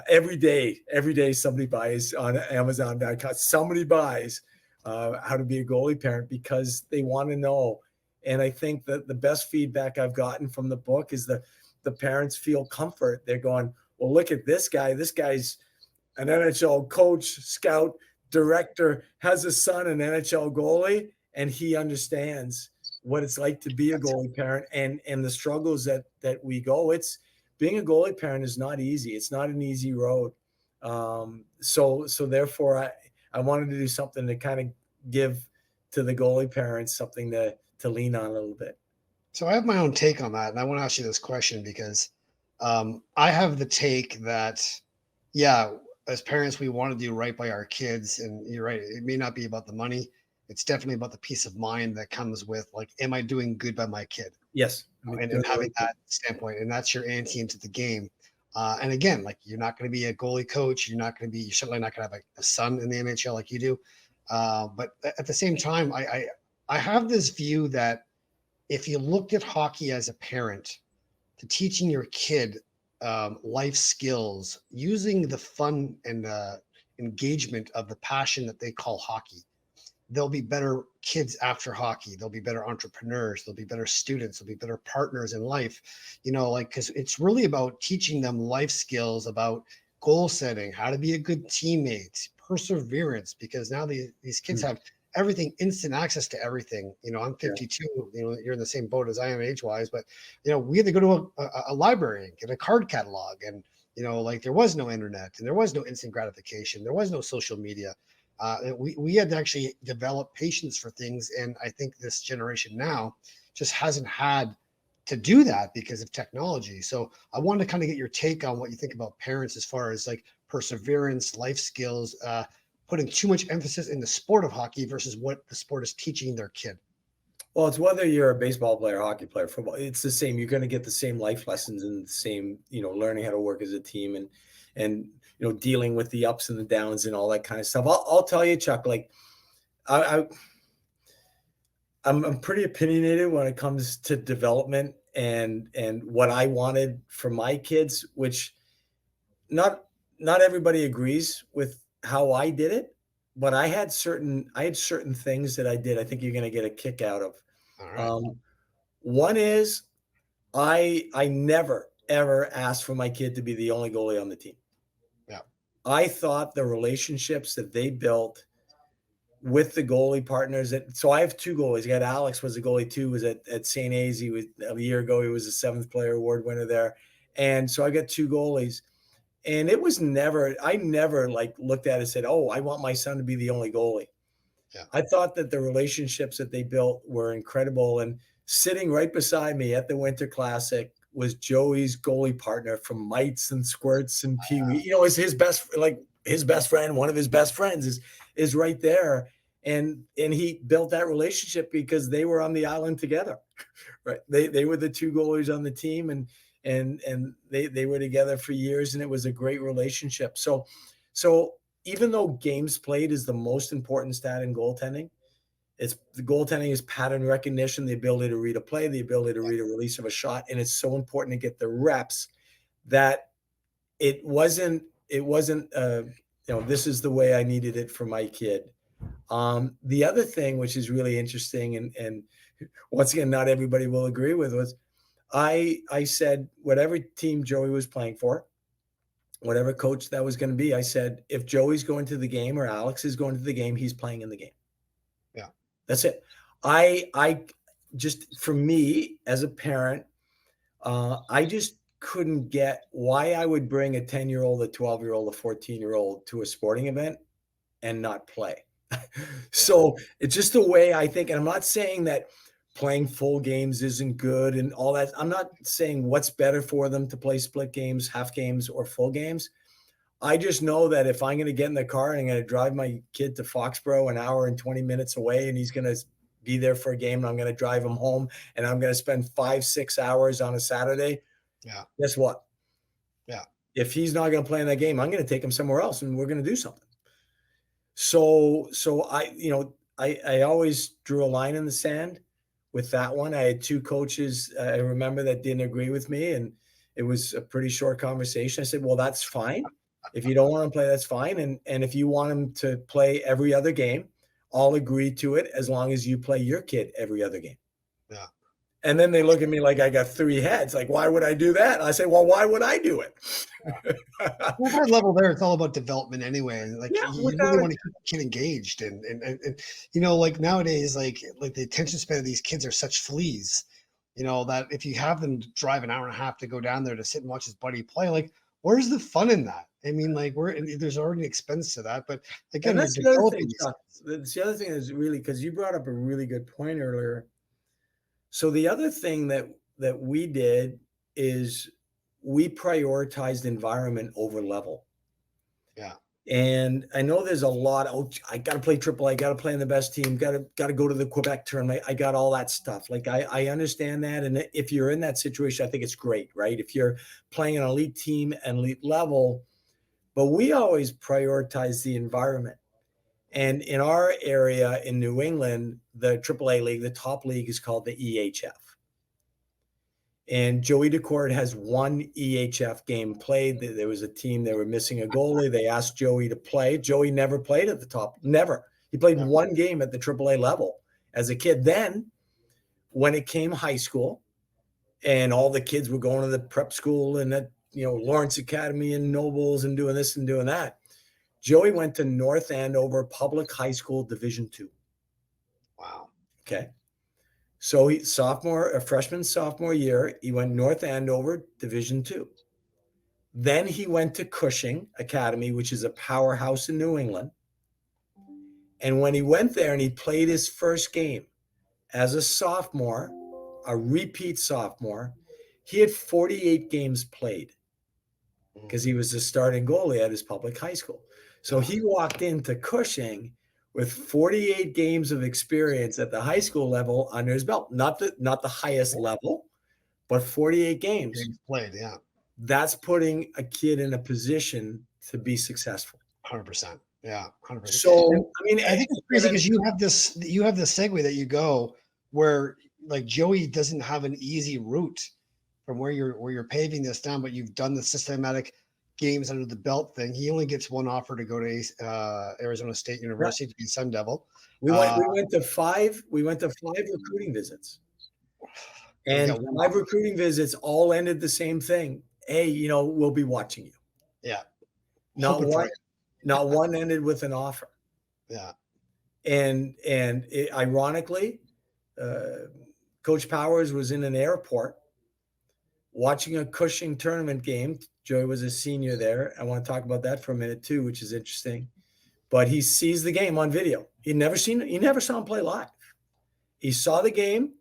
Every day somebody buys on Amazon.com. Somebody buys How to Be a Goalie Parent because they want to know. And I think that the best feedback I've gotten from the book is the parents feel comfort. They're going, well, look at this guy. This guy's an NHL coach, scout, director, has a son, an NHL goalie, and he understands what it's like to be a goalie parent and the struggles that we go. It's being a goalie parent is not easy. It's not an easy road. So therefore I wanted to do something to kind of give to the goalie parents something to lean on a little bit. So I have my own take on that. And I want to ask you this question because I have the take that, as parents, we want to do right by our kids. And you're right. It may not be about the money. It's definitely about the peace of mind that comes with, like, am I doing good by my kid? Yes. And having that standpoint, and that's your ante into the game. And again, like, you're not going to be a goalie coach. You're certainly not going to have a son in the NHL like you do. But at the same time, I have this view that if you looked at hockey as a parent, to teaching your kid life skills, using the fun and engagement of the passion that they call hockey, they'll be better kids after hockey. They'll be better entrepreneurs. They'll be better students. They'll be better partners in life. Because it's really about teaching them life skills about goal setting, how to be a good teammate, perseverance, because now these kids have everything, instant access to everything. I'm 52, you're in the same boat as I am age-wise, but, we had to go to a library and get a card catalog. And, there was no internet and there was no instant gratification. There was no social media. We had to actually develop patience for things. And I think this generation now just hasn't had to do that because of technology. So I wanted to kind of get your take on what you think about parents as far as like perseverance, life skills, putting too much emphasis in the sport of hockey versus what the sport is teaching their kid. Well, it's whether you're a baseball player, hockey player, football. It's the same. You're going to get the same life lessons and the same, learning how to work as a team and dealing with the ups and the downs and all that kind of stuff. I'll tell you, Chuck. Like, I'm pretty opinionated when it comes to development and what I wanted for my kids, which not everybody agrees with how I did it, but I had certain things that I did. I think you're going to get a kick out of. All right. One is I never ever asked for my kid to be the only goalie on the team. Yeah. I thought the relationships that they built with the goalie partners. So I have two goalies. I got Alex was a goalie too, was at St. A's. He was a year ago. He was a 7th player award winner there. And so I got two goalies. And it was I never like looked at it and said, oh, I want my son to be the only goalie. Yeah. I thought that the relationships that they built were incredible. And sitting right beside me at the Winter Classic was Joey's goalie partner from Mites and Squirts and Pee Wee. Is his best friend, one of his best friends is right there. And he built that relationship because they were on the island together, right? They were the two goalies on the team and they were together for years, and it was a great relationship. So even though games played is the most important stat in goaltending, the goaltending is pattern recognition, the ability to read a play, the ability to read a release of a shot. And it's so important to get the reps that it wasn't, this is the way I needed it for my kid. The other thing, which is really interesting, and once again, not everybody will agree with, was I said, whatever team Joey was playing for, whatever coach that was going to be, I said, if Joey's going to the game or Alex is going to the game, he's playing in the game. Yeah. That's it. I just, for me as a parent, I just couldn't get why I would bring a 10-year-old, a 12-year-old, a 14-year-old to a sporting event and not play. So it's just the way I think. And I'm not saying that playing full games isn't good and all that. I'm not saying what's better for them to play split games, half games, or full games. I just know that if I'm going to get in the car and I'm going to drive my kid to Foxborough an hour and 20 minutes away, and he's going to be there for a game, and I'm going to drive him home, and I'm going to spend 5-6 hours on a Saturday. Yeah. Guess what? Yeah. If he's not going to play in that game, I'm going to take him somewhere else and we're going to do something. So I always drew a line in the sand with that one. I had two coaches, I remember, that didn't agree with me, and it was a pretty short conversation. I said, well, that's fine. If you don't want to play, that's fine. And if you want him to play every other game, I'll agree to it as long as you play your kid every other game. Yeah. And then they look at me like I got 3 heads. Like, why would I do that? And I say, well, why would I do it? Well, that level there, it's all about development anyway. And like, you really want to keep the kid engaged. And like nowadays, like the attention span of these kids are such fleas, that if you have them drive an hour and a half to go down there to sit and watch his buddy play, like, where's the fun in that? I mean, like, there's already an expense to that. But again, that's the other thing. That's the other thing is really, because you brought up a really good point earlier. So the other thing that we did is we prioritized environment over level. Yeah. And I know there's a lot. I got to play AAA. I got to play in the best team. Got to go to the Quebec tournament. I got all that stuff. Like I understand that. And if you're in that situation, I think it's great, right? If you're playing an elite team and elite level, but we always prioritize the environment. And in our area in New England, the AAA league, the top league, is called the EHF. And Joey Daccord has one EHF game played. There was a team, they were missing a goalie. They asked Joey to play. Joey never played at the top, never. He played one game at the AAA level as a kid. Then when it came high school and all the kids were going to the prep school and that, Lawrence Academy and Nobles and doing this and doing that, Joey went to North Andover Public High School Division II. Wow. Okay. So freshman, sophomore year, he went North Andover Division II. Then he went to Cushing Academy, which is a powerhouse in New England. And when he went there and he played his first game as a sophomore, a repeat sophomore, he had 48 games played because he was the starting goalie at his public high school. So he walked into Cushing with 48 games of experience at the high school level under his belt. Not the highest level, but 48 games. Games played, yeah. That's putting a kid in a position to be successful. 100%. Yeah, 100%. So, And I mean, I think it's crazy because you have this segue that you go where like Joey doesn't have an easy route from where you're paving this down, but you've done the systematic games under the belt thing. He only gets one offer to go to Arizona State University to be Sun Devil. We went to five recruiting visits. And 5 recruiting visits all ended the same thing. Hey, we'll be watching you. Yeah. Not one ended with an offer. Yeah. And ironically, Coach Powers was in an airport watching a Cushing tournament game. Joey was a senior there. I want to talk about that for a minute too, which is interesting. But he sees the game on video. He never saw him play live. He saw the game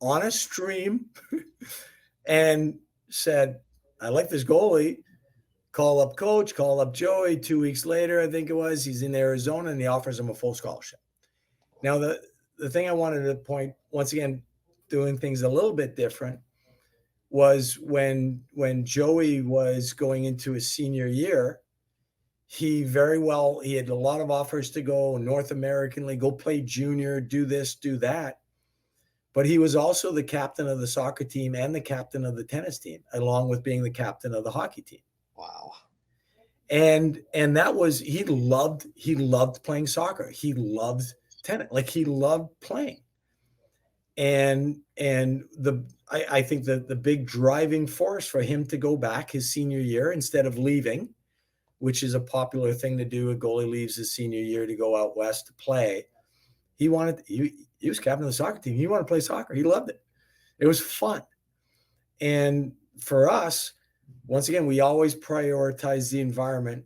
on a stream and said, I like this goalie. Call up coach, call up Joey. 2 weeks later, I think it was, he's in Arizona and he offers him a full scholarship. Now, the thing I wanted to point, once again, doing things a little bit different, was when Joey was going into his senior year, he had a lot of offers to go North American League, go play junior, do this, do that. But he was also the captain of the soccer team and the captain of the tennis team, along with being the captain of the hockey team. Wow. And that was, he loved playing soccer. He loved tennis. Like, he loved playing. And I think the big driving force for him to go back his senior year instead of leaving, which is a popular thing to do. A goalie leaves his senior year to go out west to play. He was captain of the soccer team. He wanted to play soccer. He loved it. It was fun. And for us, once again, we always prioritize the environment.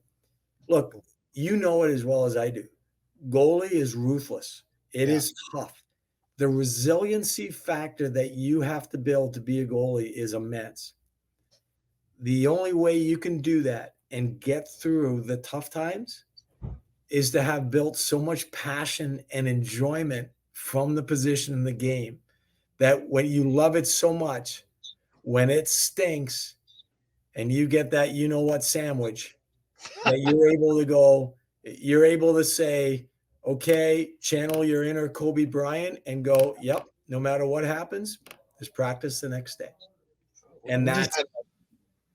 Look, you know it as well as I do. Goalie is ruthless. It is tough. The resiliency factor that you have to build to be a goalie is immense. The only way you can do that and get through the tough times is to have built so much passion and enjoyment from the position in the game that when you love it so much, when it stinks and you get that sandwich, that you're able to say, okay, channel your inner Kobe Bryant and go, yep, no matter what happens, just practice the next day. And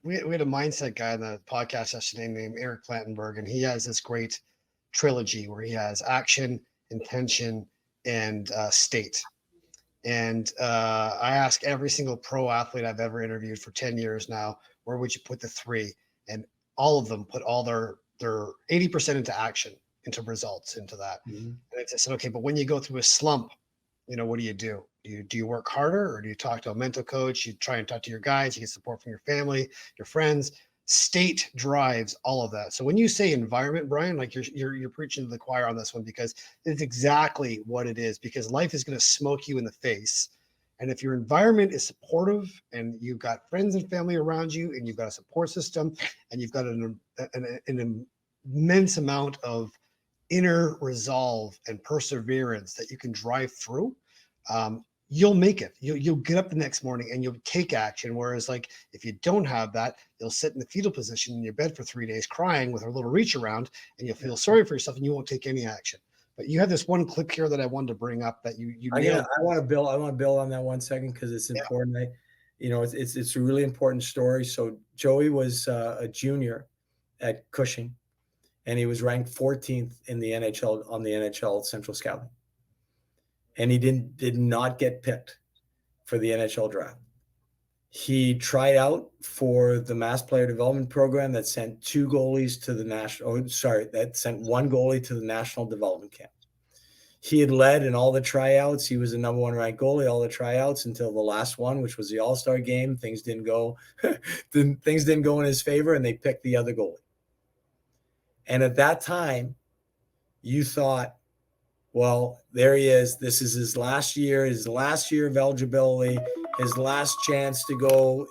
we had a mindset guy on the podcast yesterday named Eric Plantenberg, and he has this great trilogy where he has action, intention, and state. And I ask every single pro athlete I've ever interviewed for 10 years now, where would you put the 3? And all of them put all their 80% into action, into results, into that. Mm-hmm. And I said, okay, but when you go through a slump, what do? Do you work harder, or do you talk to a mental coach? You try and talk to your guys, you get support from your family, your friends. State drives all of that. So when you say environment, Brian, like you're preaching to the choir on this one, because it's exactly what it is, because life is going to smoke you in the face. And if your environment is supportive and you've got friends and family around you and you've got a support system and you've got an immense amount of inner resolve and perseverance that you can drive through, you'll make it. You'll get up the next morning and you'll take action. Whereas, like, if you don't have that, you'll sit in the fetal position in your bed for 3 days crying with a little reach around, and you'll feel sorry for yourself and you won't take any action. But you have this one clip here that I wanted to bring up that you nailed. I want to build on that 1 second, because it's important. It's a really important story. So Joey was a junior at Cushing, and he was ranked 14th in the NHL on the NHL Central Scouting. And he did not get picked for the NHL draft. He tried out for the Mass Player Development Program that sent 2 goalies to the that sent 1 goalie to the National Development Camp. He had led in all the tryouts. He was the number 1 ranked goalie, all the tryouts, until the last one, which was the All-Star game. Things didn't go in his favor, and they picked the other goalie. And at that time, you thought, well, there he is. This is his last year of eligibility, his last chance to go.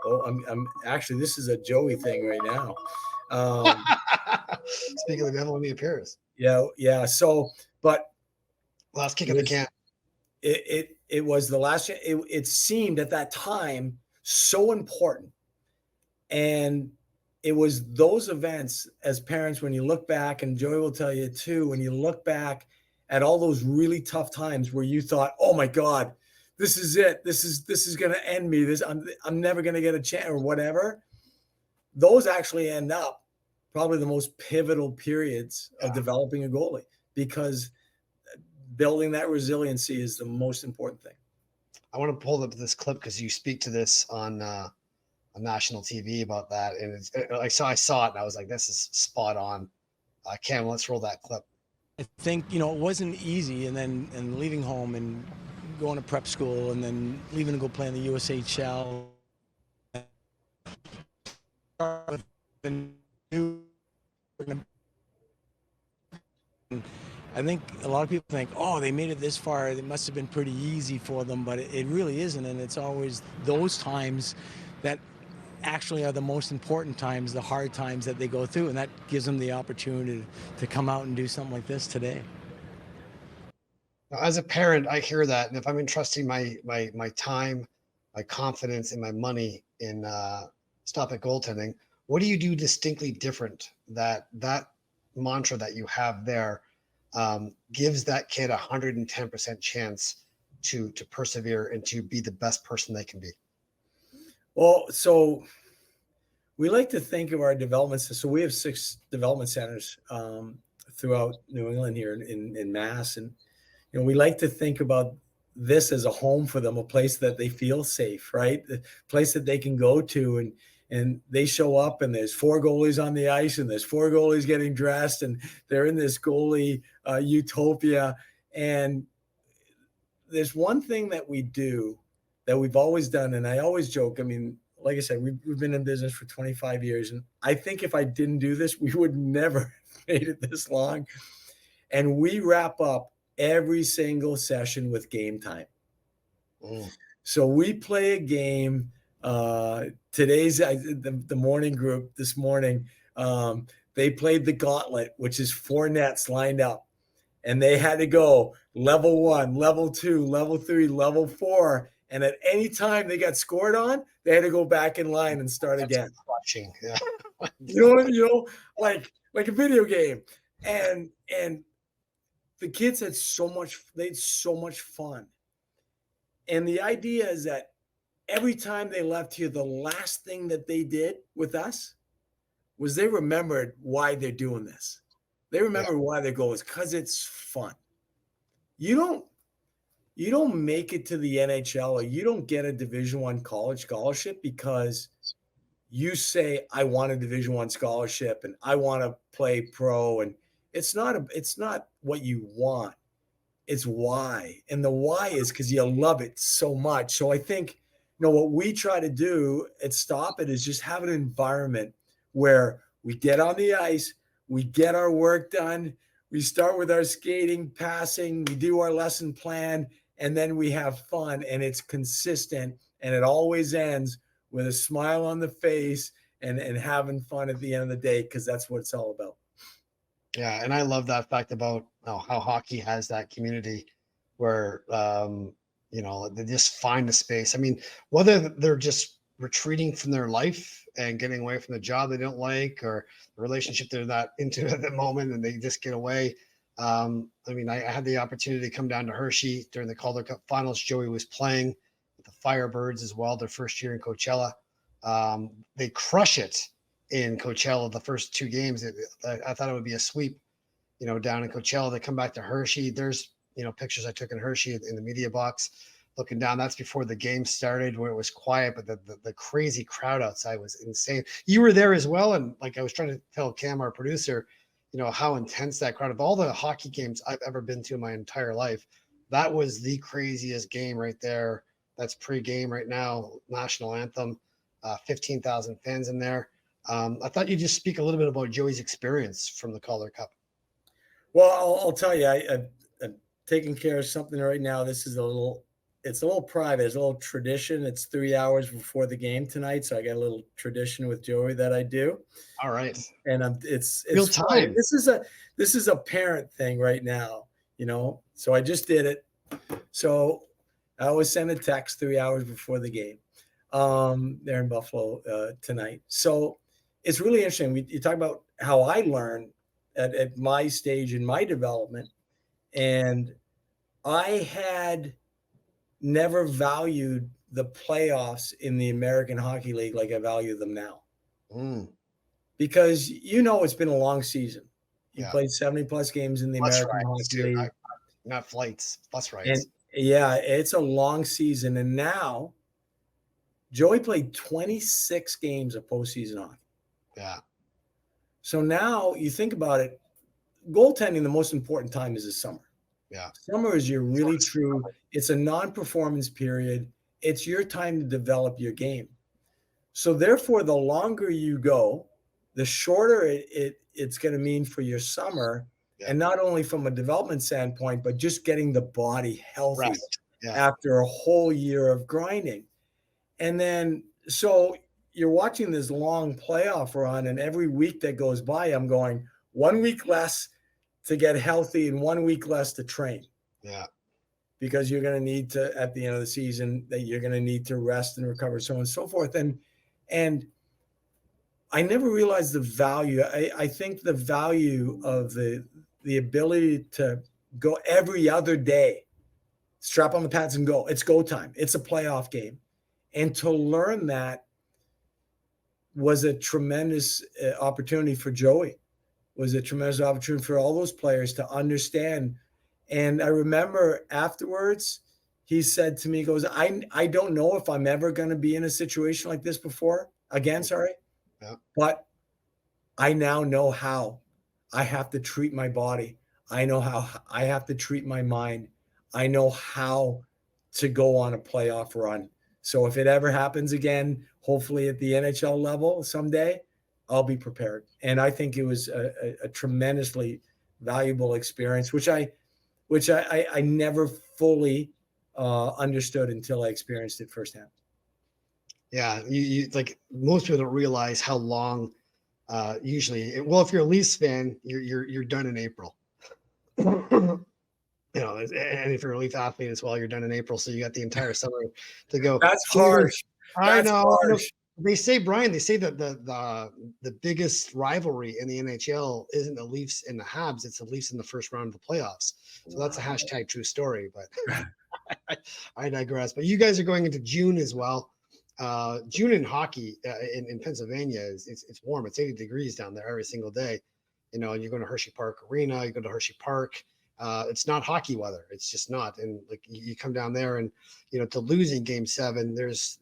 Oh, I'm this is a Joey thing right now. Speaking of the devil, when he appears. Yeah. So, but last kick of the can. It was the last. It seemed at that time so important, and it was those events as parents, when you look back, and Joey will tell you too, when you look back at all those really tough times where you thought, oh my God, this is it. This is going to end me. I'm never going to get a chance or whatever. Those actually end up probably the most pivotal periods of developing a goalie, because building that resiliency is the most important thing. I want to pull up this clip because you speak to this on national TV about that, and I saw it and I was like, this is spot on. Cam, let's roll that clip. I think, it wasn't easy, and leaving home and going to prep school and then leaving to go play in the USHL. I think a lot of people think, oh, they made it this far, it must have been pretty easy for them, but it really isn't. And it's always those times that actually are the most important times, the hard times that they go through, and that gives them the opportunity to come out and do something like this today. Now, as a parent, I hear that, and if I'm entrusting my time, my confidence, and my money in Stop It Goaltending, what do you do distinctly different that mantra that you have there gives that kid 110% chance to persevere and to be the best person they can be? Well, so we like to think of our development. So we have 6 development centers throughout New England here in Mass. And, we like to think about this as a home for them, a place that they feel safe, right? A place that they can go to, and they show up and there's 4 goalies on the ice and there's 4 goalies getting dressed and they're in this goalie utopia. And there's one thing that we do that we've always done. And I always joke, I mean, like I said, we've been in business for 25 years. And I think if I didn't do this, we would never have made it this long. And we wrap up every single session with game time. So we play a game. Today's the morning group this morning, they played the gauntlet, which is 4 nets lined up, and they had to go level 1, level 2, level 3, level 4. And at any time they got scored on, they had to go back in line and start again. Crushing. Yeah. like a video game. And the kids had so much fun. And the idea is that every time they left here, the last thing that they did with us was they remembered why they're doing this. They remember why they go, is because it's fun. You don't make it to the NHL, or you don't get a Division I college scholarship because you say, I want a Division I scholarship and I want to play pro. And it's not what you want. It's why. And the why is because you love it so much. So I think, what we try to do at Stop It is just have an environment where we get on the ice, we get our work done, we start with our skating, passing, we do our lesson plan, and then we have fun, and it's consistent, and it always ends with a smile on the face and having fun at the end of the day, because that's what it's all about. Yeah, and I love that fact about how hockey has that community where they just find a space. I mean, whether they're just retreating from their life and getting away from the job they don't like, or the relationship they're not into at the moment, and they just get away. I had the opportunity to come down to Hershey during the Calder Cup Finals. Joey was playing with the Firebirds as well, their first year in Coachella. They crush it in Coachella the first 2 games. I thought it would be a sweep, down in Coachella. They come back to Hershey. There's pictures I took in Hershey in the media box looking down. That's before the game started, where it was quiet, but the crazy crowd outside was insane. You were there as well. And I was trying to tell Cam, our producer, how intense that crowd, of all the hockey games I've ever been to in my entire life, that was the craziest game right there. That's pre-game right now, national anthem, 15,000 fans in there. I thought you'd just speak a little bit about Joey's experience from the Calder Cup. Well, I'll tell you, I'm taking care of something right now. This is it's a little private. It's a little tradition. It's 3 hours before the game tonight, so I got a little tradition with Joey that I do. All right. And it's real fun. time. This is a parent thing right now, So I just did it. So I always send a text 3 hours before the game. There in Buffalo tonight. So it's really interesting. You talk about how I learned at my stage in my development, and I had never valued the playoffs in the American Hockey League like I value them now. Because it's been a long season. You played 70+ games in the American Hockey League. Not flights, bus rides. And it's a long season. And now Joey played 26 games of postseason hockey. Yeah. So now you think about it, goaltending, the most important time is the summer. Yeah. Summer is your really true, it's a non-performance period. It's your time to develop your game. So therefore, the longer you go, the shorter it's going to mean for your summer. Yeah. And not only from a development standpoint, but just getting the body healthy after a whole year of grinding. And then, so you're watching this long playoff run, and every week that goes by, I'm going 1 week less to get healthy and 1 week less to train. Yeah. Because you're going to need to, at the end of the season, that you're going to need to rest and recover, so on and so forth. And I never realized the value. I think the value of the ability to go every other day, strap on the pads and go. It's go time. It's a playoff game. And to learn that was a tremendous opportunity for Joey, was a tremendous opportunity for all those players to understand. And I remember afterwards, he said to me, he goes, I don't know if I'm ever going to be in a situation like this again, but I now know how I have to treat my body. I know how I have to treat my mind. I know how to go on a playoff run. So if it ever happens again, hopefully at the NHL level someday, I'll be prepared. And I think it was a tremendously valuable experience, which I never fully understood until I experienced it firsthand. Yeah, you like most people don't realize how long. Usually, if you're a Leafs fan, you're done in April. And if you're a Leaf athlete as well, you're done in April. So you got the entire summer to go. That's harsh. I know. They say, Brian, that the biggest rivalry in the NHL isn't the Leafs and the Habs. It's the Leafs in the first round of the playoffs. So that's a hashtag true story. But I digress. But you guys are going into June as well. June in hockey in Pennsylvania it's warm. It's 80 degrees down there every single day. And you're going to Hershey Park Arena. You go to Hershey Park. It's not hockey weather. It's just not. And like you come down there and, to losing game 7, there's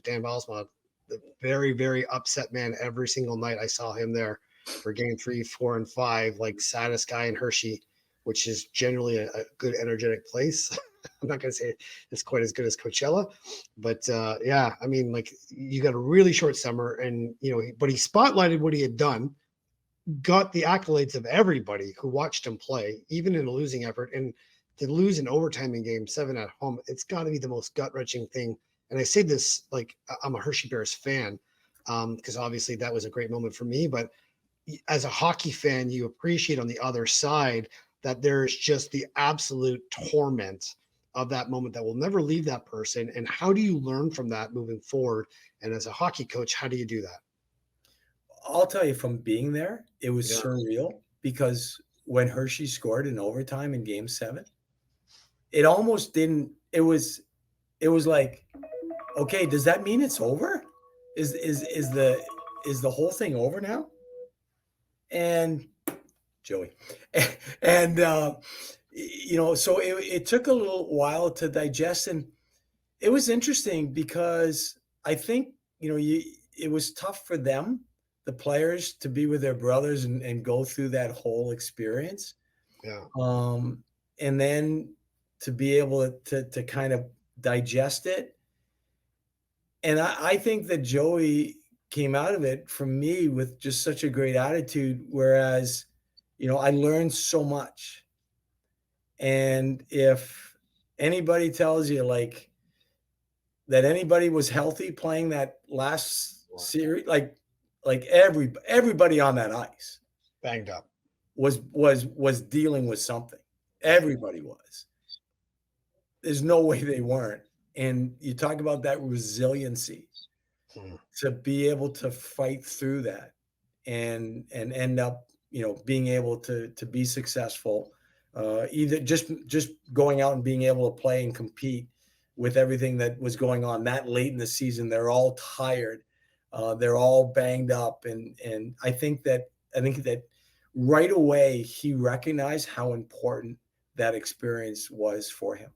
Dan Valsma, the very, very upset man every single night. I saw him there for game 3, 4, and 5, like saddest guy in Hershey, which is generally a good energetic place. I'm not going to say it's quite as good as Coachella, but yeah, I mean, like you got a really short summer and, but he spotlighted what he had done, got the accolades of everybody who watched him play, even in a losing effort. And to lose in overtime in game 7 at home, it's got to be the most gut-wrenching thing. And I say this like I'm a Hershey Bears fan, because obviously that was a great moment for me. But as a hockey fan, you appreciate on the other side that there's just the absolute torment of that moment that will never leave that person. And how do you learn from that moving forward? And as a hockey coach, how do you do that? I'll tell you, from being there, it was surreal, because when Hershey scored in overtime in game 7, it almost didn't, it was like, okay, does that mean it's over? Is the whole thing over now? And Joey, and so it took a little while to digest, and it was interesting because I think it was tough for them, the players, to be with their brothers and go through that whole experience. Yeah. And then to be able to kind of digest it. And I think that Joey came out of it, from me, with just such a great attitude, whereas, I learned so much. And if anybody tells you like that anybody was healthy playing that last series, like everybody on that ice Banged up. was dealing with something. Everybody was. There's no way they weren't. And you talk about that resiliency to be able to fight through that and end up, being able to be successful, either just going out and being able to play and compete with everything that was going on that late in the season. They're all tired. They're all banged up. And I think that right away he recognized how important that experience was for him.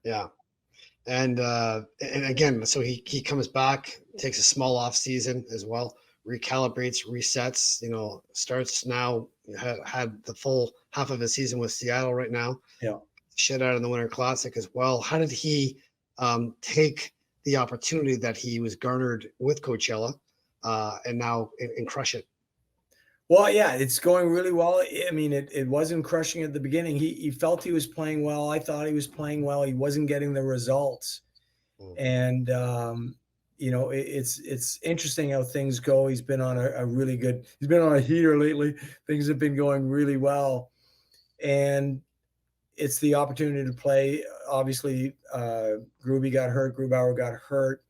Yeah. And again, so he comes back, takes a small off season as well, recalibrates, resets, starts now, had the full half of his season with Seattle right now. Yeah. Shut out in the Winter Classic as well. How did he take the opportunity that he was garnered with Coachella and now and crush it? Well, yeah, it's going really well. I mean, it wasn't crushing at the beginning. He felt he was playing well. I thought he was playing well. He wasn't getting the results. And, it's interesting how things go. He's been on he's been on a heater lately. Things have been going really well. And it's the opportunity to play. Obviously, Grubauer got hurt,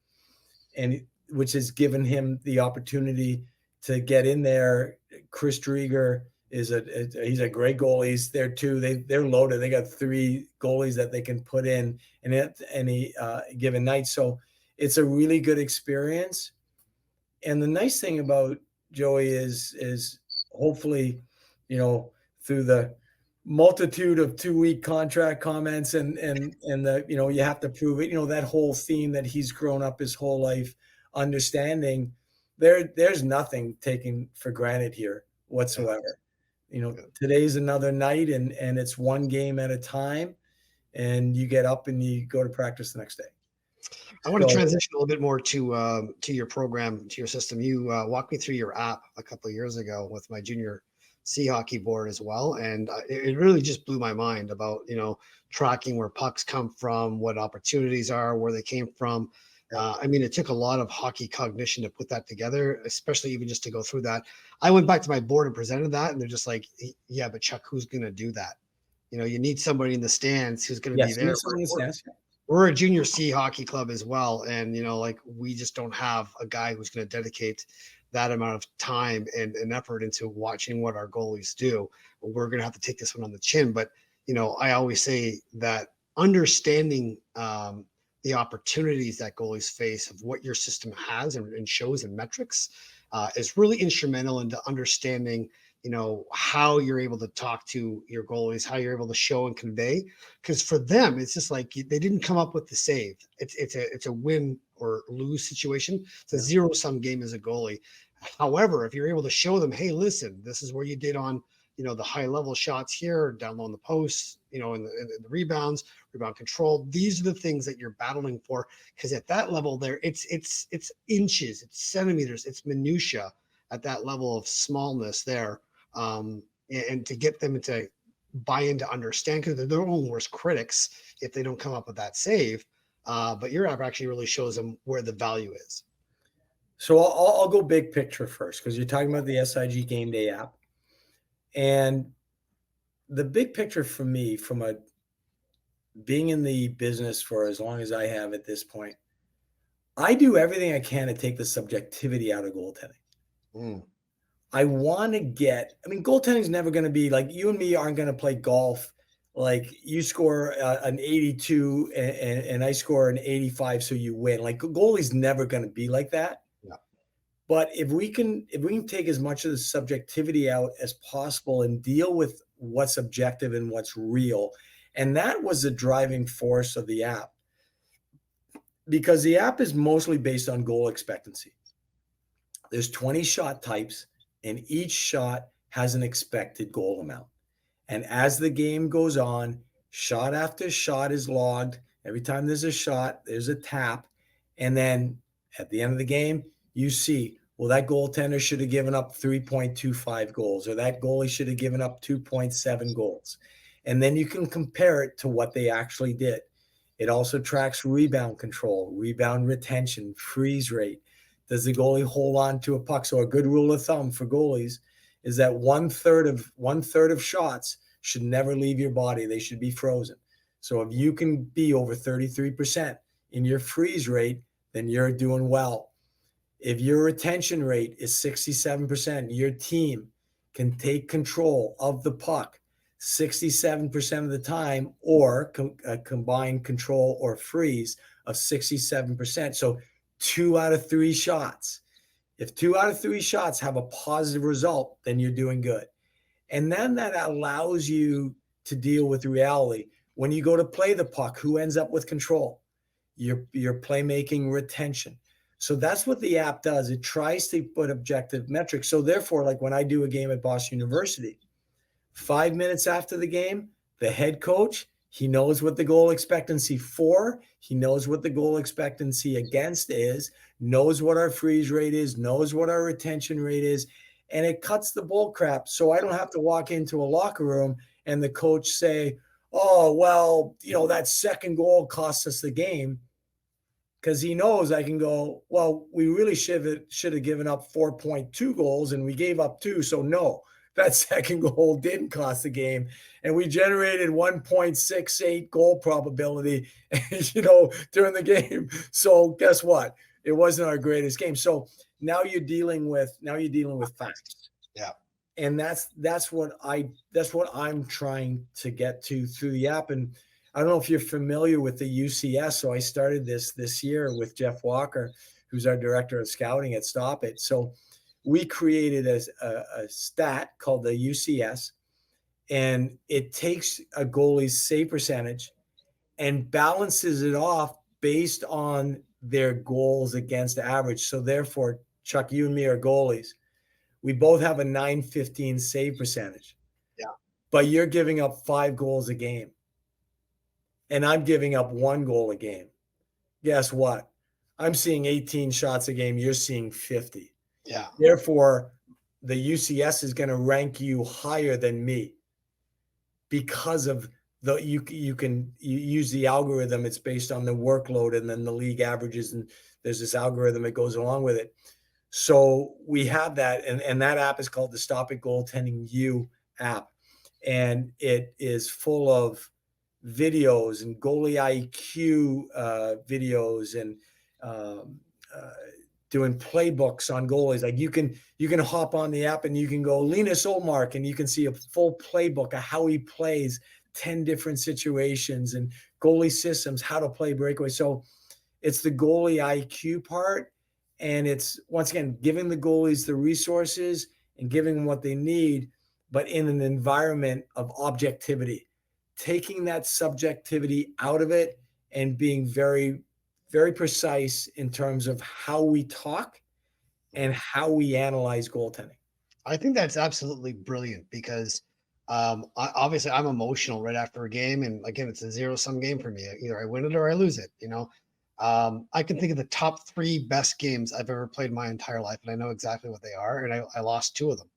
and which has given him the opportunity to get in there. Chris Drieger he's a great goalie. He's there too. They're loaded. They got 3 goalies that they can put in any given night. So it's a really good experience. And the nice thing about Joey is hopefully, through the multitude of 2-week contract comments and the, you have to prove it, that whole theme that he's grown up his whole life understanding. There's nothing taken for granted here whatsoever. Today's another night and it's one game at a time, and you get up and you go to practice the next day. I want to transition a little bit more to your program, to your system. You walked me through your app a couple of years ago with my junior C hockey board as well. And it really just blew my mind about, tracking where pucks come from, what opportunities are, where they came from. I mean, it took a lot of hockey cognition to put that together, especially even just to go through that. I went back to my board and presented that, and they're just like, yeah, but Chuck, who's going to do that? You need somebody in the stands who's going to be there. We're a junior C hockey club as well. And, we just don't have a guy who's going to dedicate that amount of time and effort into watching what our goalies do. We're going to have to take this one on the chin. But, I always say that understanding the opportunities that goalies face of what your system has and shows and metrics is really instrumental into understanding, how you're able to talk to your goalies, how you're able to show and convey. Because for them, it's just like they didn't come up with the save. It's a win or lose situation. It's a zero-sum game as a goalie. However, if you're able to show them, hey, listen, this is where you did on, the high-level shots here, down low in the posts, in the rebound control. These are the things that you're battling for, because at that level there, it's inches, it's centimeters, it's minutia at that level of smallness there. And to get them to buy in to understand, because they're their own worst critics if they don't come up with that save. But your app actually really shows them where the value is. So I'll go big picture first, because you're talking about the SIG Game Day app. And the big picture for me, from being in the business for as long as I have at this point, I do everything I can to take the subjectivity out of goaltending. I want to goaltending is never going to be like, you and me aren't going to play golf. Like you score an 82 and I score an 85, so you win. Like goalie's never going to be like that. But if we can take as much of the subjectivity out as possible and deal with what's objective and what's real, and that was the driving force of the app, because the app is mostly based on goal expectancy. There's 20 shot types, and each shot has an expected goal amount. And as the game goes on, shot after shot is logged. Every time there's a shot, there's a tap. And then at the end of the game, you see, well, that goaltender should have given up 3.25 goals, or that goalie should have given up 2.7 goals. And then you can compare it to what they actually did. It also tracks rebound control, rebound retention, freeze rate. Does the goalie hold on to a puck? So a good rule of thumb for goalies is that one third of shots should never leave your body. They should be frozen. So if you can be over 33% in your freeze rate, then you're doing well. If your retention rate is 67%, your team can take control of the puck 67% of the time, or a combined control or freeze of 67%. So 2 out of 3 shots. If 2 out of 3 shots have a positive result, then you're doing good. And then that allows you to deal with reality. When you go to play the puck, who ends up with control? Your playmaking retention. So that's what the app does. It tries to put objective metrics. So therefore, like when I do a game at Boston University, 5 minutes after the game, the head coach, he knows what the goal expectancy for, he knows what the goal expectancy against is, knows what our freeze rate is, knows what our retention rate is, and it cuts the bull crap. So I don't have to walk into a locker room and the coach say, oh, well, that second goal cost us the game. Because he knows I can go, well, we really should have given up 4.2 goals and we gave up 2. So no, that second goal didn't cost the game. And we generated 1.68 goal probability, during the game. So guess what? It wasn't our greatest game. So now you're dealing with facts. Yeah. And that's what I'm trying to get to through the app. And I don't know if you're familiar with the UCS. So I started this year with Jeff Walker, who's our director of scouting at Stop It. So we created a stat called the UCS, and it takes a goalie's save percentage and balances it off based on their goals against average. So therefore, Chuck, you and me are goalies. We both have a .915 save percentage. Yeah. But you're giving up 5 goals a game. And I'm giving up 1 goal a game. Guess what? I'm seeing 18 shots a game. You're seeing 50. Yeah. Therefore, the UCS is going to rank you higher than me because of you use the algorithm. It's based on the workload and then the league averages. And there's this algorithm that goes along with it. So we have that. And that app is called the Stop It Goaltending.out app. And it is full of videos and goalie IQ videos and doing playbooks on goalies. Like you can hop on the app and you can go Linus Olmark and you can see a full playbook of how he plays 10 different situations and goalie systems, how to play breakaway. So it's the goalie IQ part. And it's, once again, giving the goalies the resources and giving them what they need, but in an environment of objectivity, taking that subjectivity out of it and being very, very precise in terms of how we talk and how we analyze goaltending. I think that's absolutely brilliant because obviously I'm emotional right after a game. And again, it's a 0-sum game for me. Either I win it or I lose it, I can think of the top 3 best games I've ever played my entire life. And I know exactly what they are. And I lost 2 of them.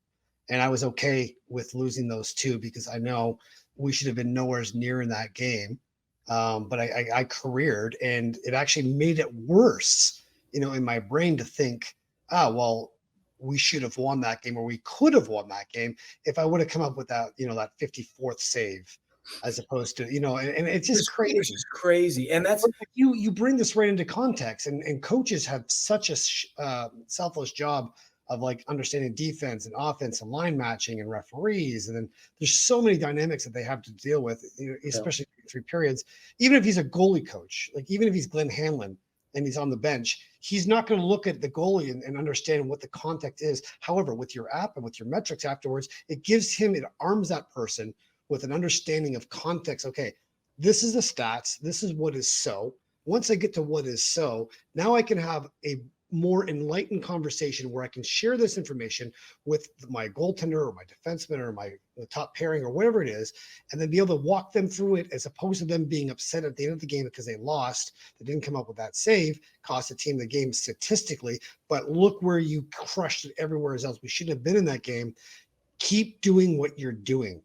And I was okay with losing those 2 because I know we should have been nowhere near in that game. But I careered, and it actually made it worse, in my brain to think, well, we should have won that game, or we could have won that game if I would have come up with that, that 54th save, as opposed to, and it's just crazy. It's crazy. And that's, you bring this right into context, and coaches have such a selfless job of like understanding defense and offense and line matching and referees. And then there's so many dynamics that they have to deal with, especially 3 periods. Even if he's a goalie coach, like even if he's Glenn Hanlon and he's on the bench, he's not going to look at the goalie and understand what the context is. However, with your app and with your metrics afterwards, it arms that person with an understanding of context. Okay, this is the stats. This is what is so. Once I get to what is so, now I can have a more enlightened conversation where I can share this information with my goaltender or my defenseman or the top pairing or whatever it is, and then be able to walk them through it, as opposed to them being upset at the end of the game because they lost, they didn't come up with that save, cost the team the game statistically, but look where you crushed it everywhere else. We shouldn't have been in that game. Keep doing what you're doing.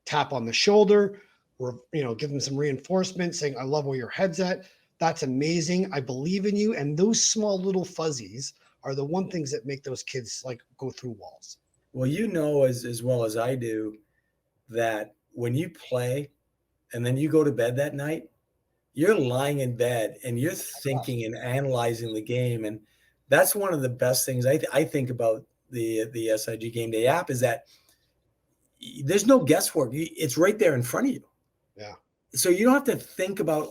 tap on the shoulder, or, give them some reinforcement saying, I love where your head's at. That's amazing. I believe in you. And those small little fuzzies are the one things that make those kids like go through walls. Well, as well as I do, that when you play and then you go to bed that night, you're lying in bed and you're thinking and analyzing the game. And that's one of the best things I think about the SIG Game Day app, is that there's no guesswork. It's right there in front of you. Yeah. So you don't have to think about,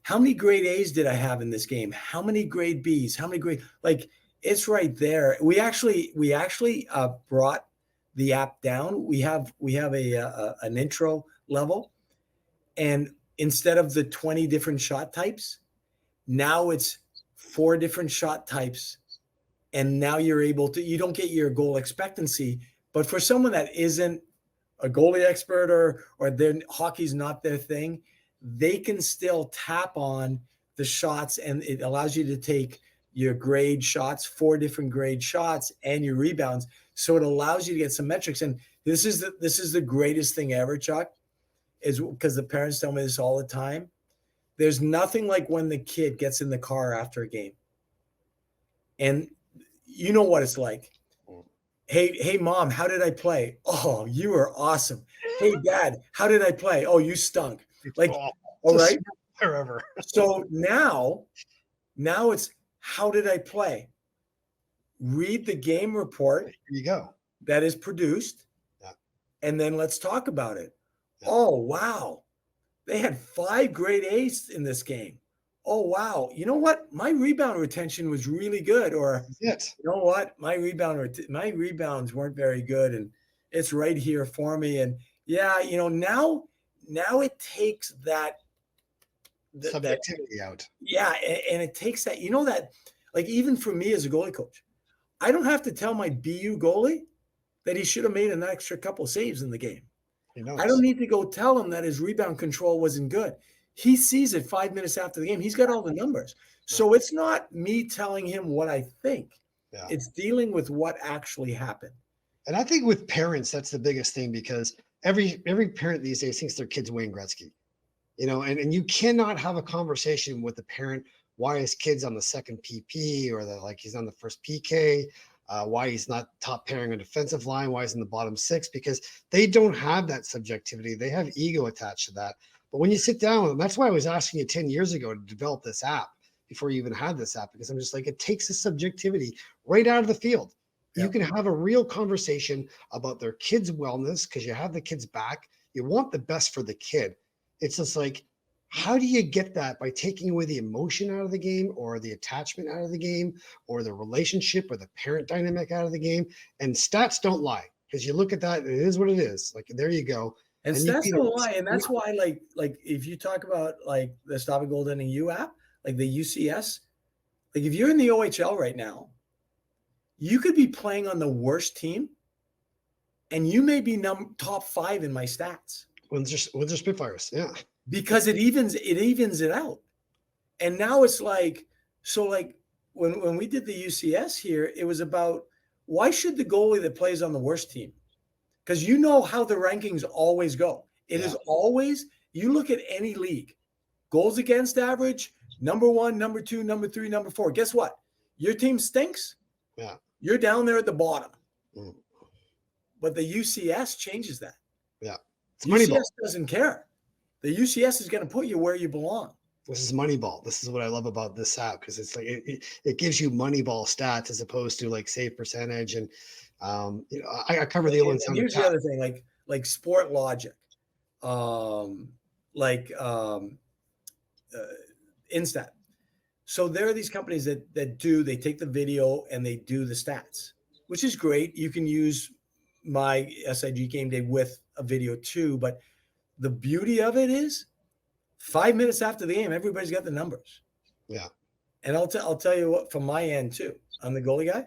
how many grade A's did I have in this game? How many grade B's? How many grade, like, it's right there. We actually brought the app down. We have an intro level, and instead of the 20 different shot types, now it's 4 different shot types. And now you don't get your goal expectancy, but for someone that isn't a goalie expert or their hockey's not their thing, they can still tap on the shots, and it allows you to take your grade shots, 4 different grade shots, and your rebounds. So it allows you to get some metrics. And this is the greatest thing ever, Chuck, is because the parents tell me this all the time. There's nothing like when the kid gets in the car after a game, and you know what it's like. Hey, Mom, how did I play? Oh, you were awesome. Hey, Dad, how did I play? Oh, you stunk. Like, all right. Forever. So now it's, how did I play? Read the game report. Here you go. That is produced. Yeah. And then let's talk about it. Yeah. Oh, wow. They had 5 grade A's in this game. Oh, wow. You know what? My rebound retention was really good. Or, you know what? My rebounds weren't very good. And it's right here for me. And yeah, now it takes that subjectivity out. Yeah. And it takes that, that, like, even for me as a goalie coach, I don't have to tell my BU goalie that he should have made an extra couple saves in the game. I don't need to go tell him that his rebound control wasn't good. He sees it 5 minutes after the game. He's got all the numbers. So it's not me telling him what I think. Yeah. It's dealing with what actually happened. And I think with parents, that's the biggest thing, because every parent these days thinks their kid's Wayne Gretzky, and you cannot have a conversation with a parent why his kid's on the second PP, or he's on the first PK, why he's not top pairing a defensive line, why he's in the bottom 6, because they don't have that subjectivity. They have ego attached to that. But when you sit down with them, that's why I was asking you 10 years ago to develop this app before you even had this app, because I'm just like, it takes the subjectivity right out of the field. Yeah. You can have a real conversation about their kid's wellness, because you have the kid's back. You want the best for the kid. It's just like, how do you get that? By taking away the emotion out of the game, or the attachment out of the game, or the relationship or the parent dynamic out of the game. And stats don't lie, because you look at that, it is what it is. Like, there you go. And stats don't lie. And that's why, like if you talk about like the Stop It Goaltending.out app, like the UCS, like if you're in the OHL right now, you could be playing on the worst team, and you may be top 5 in my stats. When there's Spitfires, yeah. Because it evens it out. And now it's like, so like when we did the UCS here, it was about, why should the goalie that plays on the worst team? Because you know how the rankings always go. It is always, you look at any league, goals against average, number 1, number 2, number 3, number 4. Guess what? Your team stinks. Yeah. You're down there at the bottom. Mm. But the UCS changes that. Yeah. It's UCS doesn't care. The UCS is going to put you where you belong. This is Moneyball. This is what I love about this app, because it's like it gives you Moneyball stats as opposed to like save percentage. And I cover the ones. Here's the other thing, like Sport Logic, Instat. So there are these companies that they take the video and they do the stats, which is great. You can use my SIG Game Day with a video too, but the beauty of it is 5 minutes after the game, everybody's got the numbers. Yeah. And I'll tell you what, from my end too, I'm the goalie guy.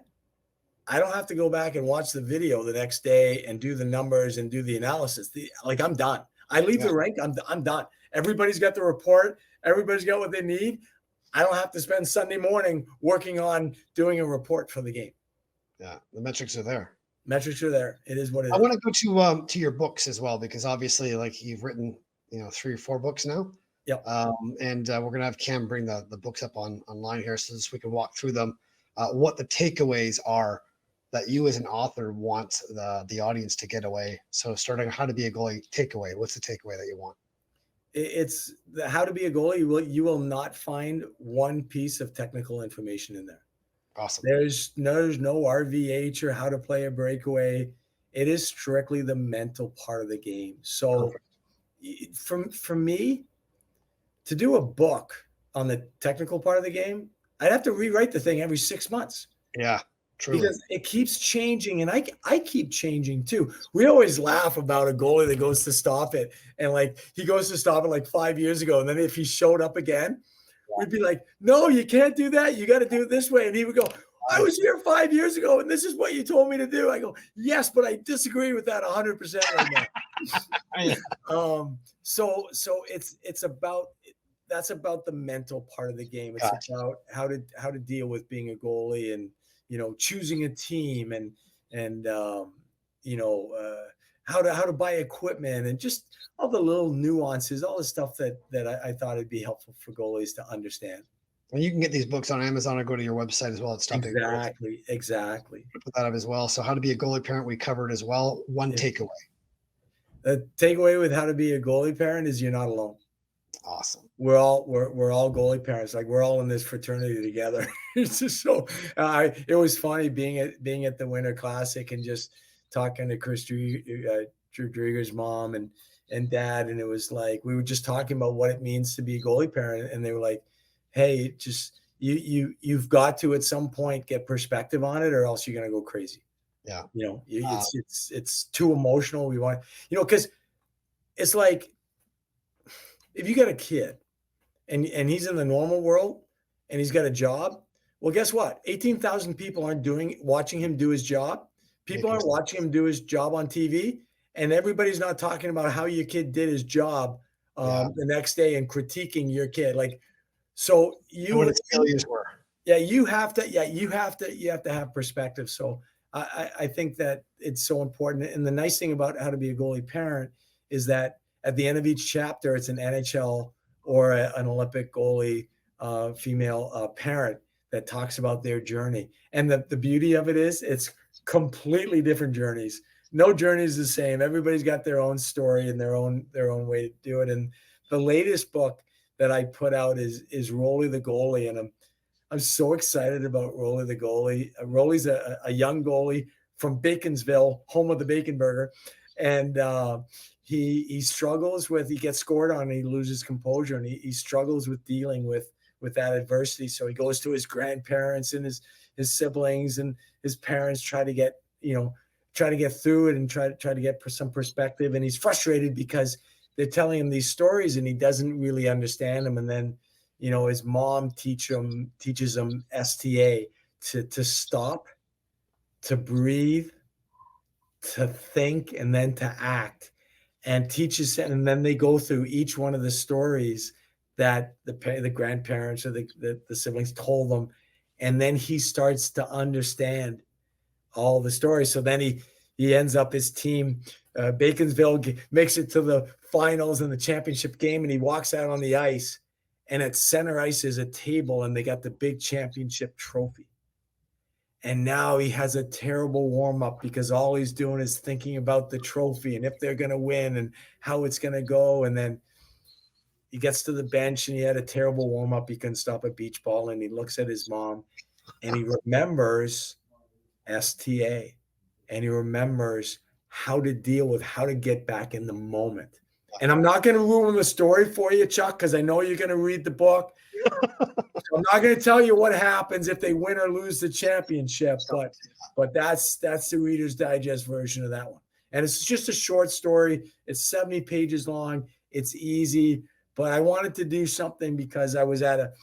I don't have to go back and watch the video the next day and do the numbers and do the analysis. I'm done. I leave the rink. I'm done. Everybody's got the report. Everybody's got what they need. I don't have to spend Sunday morning working on doing a report for the game. Yeah. The metrics are there. Metrics are there. It is what it is. I want to go to your books as well, because obviously, like, you've written, 3 or 4 books now. Yep. And we're gonna have Cam bring the books up online here, so we can walk through them. What the takeaways are that you as an author want the audience to get away. So starting How to Be a Goalie takeaway. What's the takeaway that you want? It's the How to Be a Goalie. You will not find one piece of technical information in there. Awesome. There's no RVH or how to play a breakaway. It is strictly the mental part of the game. So for me to do a book on the technical part of the game, I'd have to rewrite the thing every 6 months. Yeah, true. Because it keeps changing, and I keep changing too. We always laugh about a goalie that goes to Stop It, and like he goes to Stop It like 5 years ago, and then if he showed up again, we'd be like, "No, you can't do that. You got to do it this way." And he would go, "I was here 5 years ago, and this is what you told me to do." I go, "Yes, but I disagree with that 100% right now." So it's about the mental part of the game. It's about how to deal with being a goalie, and choosing a team, and how to buy equipment, and just all the little nuances, all the stuff that I thought it'd be helpful for goalies to understand. And you can get these books on Amazon or go to your website as well. It's Stop It Goaltending. Exactly. Put that up as well. So How to Be a Goalie Parent, we covered as well. One takeaway. The takeaway with How to Be a Goalie Parent is you're not alone. Awesome. We're all goalie parents. Like, we're all in this fraternity together. It's just so it was funny being at the Winter Classic and just talking to Chris Drieger's mom and dad, and it was like we were just talking about what it means to be a goalie parent, and they were like, "Hey, just you've got to at some point get perspective on it, or else you're gonna go crazy." Yeah. It's too emotional. We want because it's like, if you got a kid and he's in the normal world and he's got a job, well, guess what? 18,000 people aren't watching him do his job. People aren't watching him do his job on TV, and everybody's not talking about how your kid did his job the next day and critiquing your kid. Like, so what his failures were. Yeah, you have to have perspective. So I think that it's so important. And the nice thing about How to Be a Goalie Parent is that at the end of each chapter, it's an NHL or an Olympic goalie female parent that talks about their journey. And the beauty of it is it's completely different journeys. No journey is the same. Everybody's got their own story and their own way to do it. And the latest book that I put out is Rolly the Goalie, and I'm so excited about Rolly the Goalie. Rolly's a young goalie from Baconsville, home of the Bacon Burger, and he struggles with, he gets scored on and he loses composure, and he struggles with dealing with that adversity. So he goes to his grandparents and his siblings and his parents, try to get through it and try to get some perspective. And he's frustrated because they're telling him these stories and he doesn't really understand them. And then, his mom teaches him STA, to stop, to breathe, to think, and then to act, and teaches. And then they go through each one of the stories that the grandparents or the siblings told them. And then he starts to understand all the stories. So then he ends up, his team, Baconsville, makes it to the finals in the championship game, and he walks out on the ice, and at center ice is a table, and they got the big championship trophy. And now he has a terrible warm-up because all he's doing is thinking about the trophy and if they're going to win and how it's going to go. And then he gets to the bench and he had a terrible warm-up. He couldn't stop a beach ball, and he looks at his mom and he remembers STA, and he remembers how to deal with, how to get back in the moment. And I'm not going to ruin the story for you, Chuck, because I know you're going to read the book. So I'm not going to tell you what happens if they win or lose the championship, but that's the Reader's Digest version of that one. And it's just a short story. It's 70 pages long. It's easy, but I wanted to do something because I was at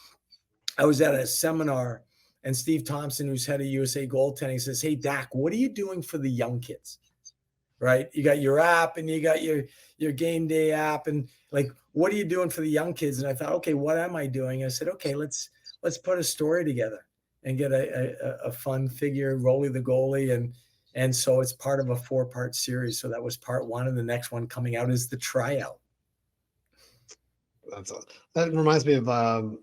a seminar, and Steve Thompson, who's head of USA Goaltending, says, "Hey, Dak, what are you doing for the young kids?" Right? You got your app and you got your game day app, and like, what are you doing for the young kids? And I thought, okay, what am I doing? I said, okay, let's put a story together and get a fun figure, Rolly the Goalie, And so it's part of a 4-part series. So that was part 1, and the next one coming out is the tryout. That reminds me of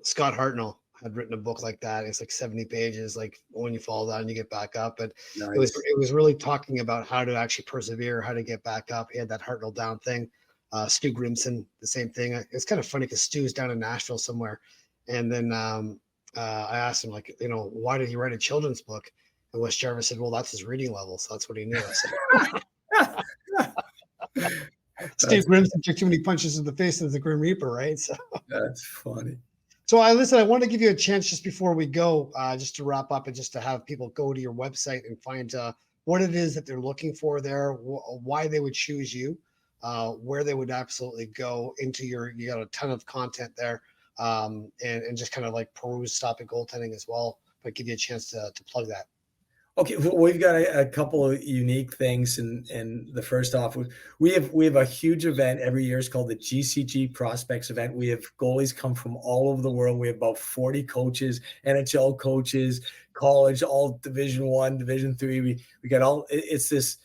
Scott Hartnell had written a book like that. It's like 70 pages, like when you fall down, you get back up. But Nice. it was really talking about how to actually persevere, how to get back up. He had that Hartnell down thing. Stu Grimson, the same thing. It's kind of funny because Stu's down in Nashville somewhere. And then I asked him, like, why did he write a children's book? And Wes Jarvis said, well, that's his reading level. So that's what he knew. Steve Grimson took too many punches in the face of the Grim Reaper, right? So that's funny. So I want to give you a chance just before we go, just to wrap up and just to have people go to your website and find what it is that they're looking for there, why they would choose you, where they would absolutely go into you got a ton of content there, and just kind of like peruse Stop It Goaltending as well, but give you a chance to plug that. Okay, well, we've got a couple of unique things, and the first off, we have a huge event every year. It's called the GCG Prospects event. We have goalies come from all over the world. We have about 40 coaches, NHL coaches, college, all Division I, Division III. We got all. It's this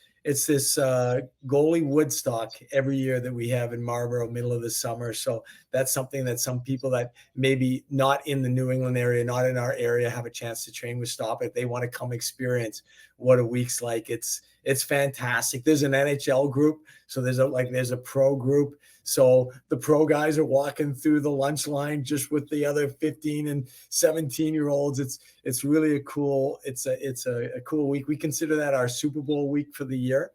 goalie Woodstock every year that we have in Marlborough, middle of the summer. So that's something that some people that maybe not in the New England area, not in our area, have a chance to train with Stop It. They want to come experience what a week's like. It's fantastic. There's an NHL group. So there's a pro group. So the pro guys are walking through the lunch line just with the other 15 and 17-year-olds. It's really a cool week. We consider that our Super Bowl week for the year.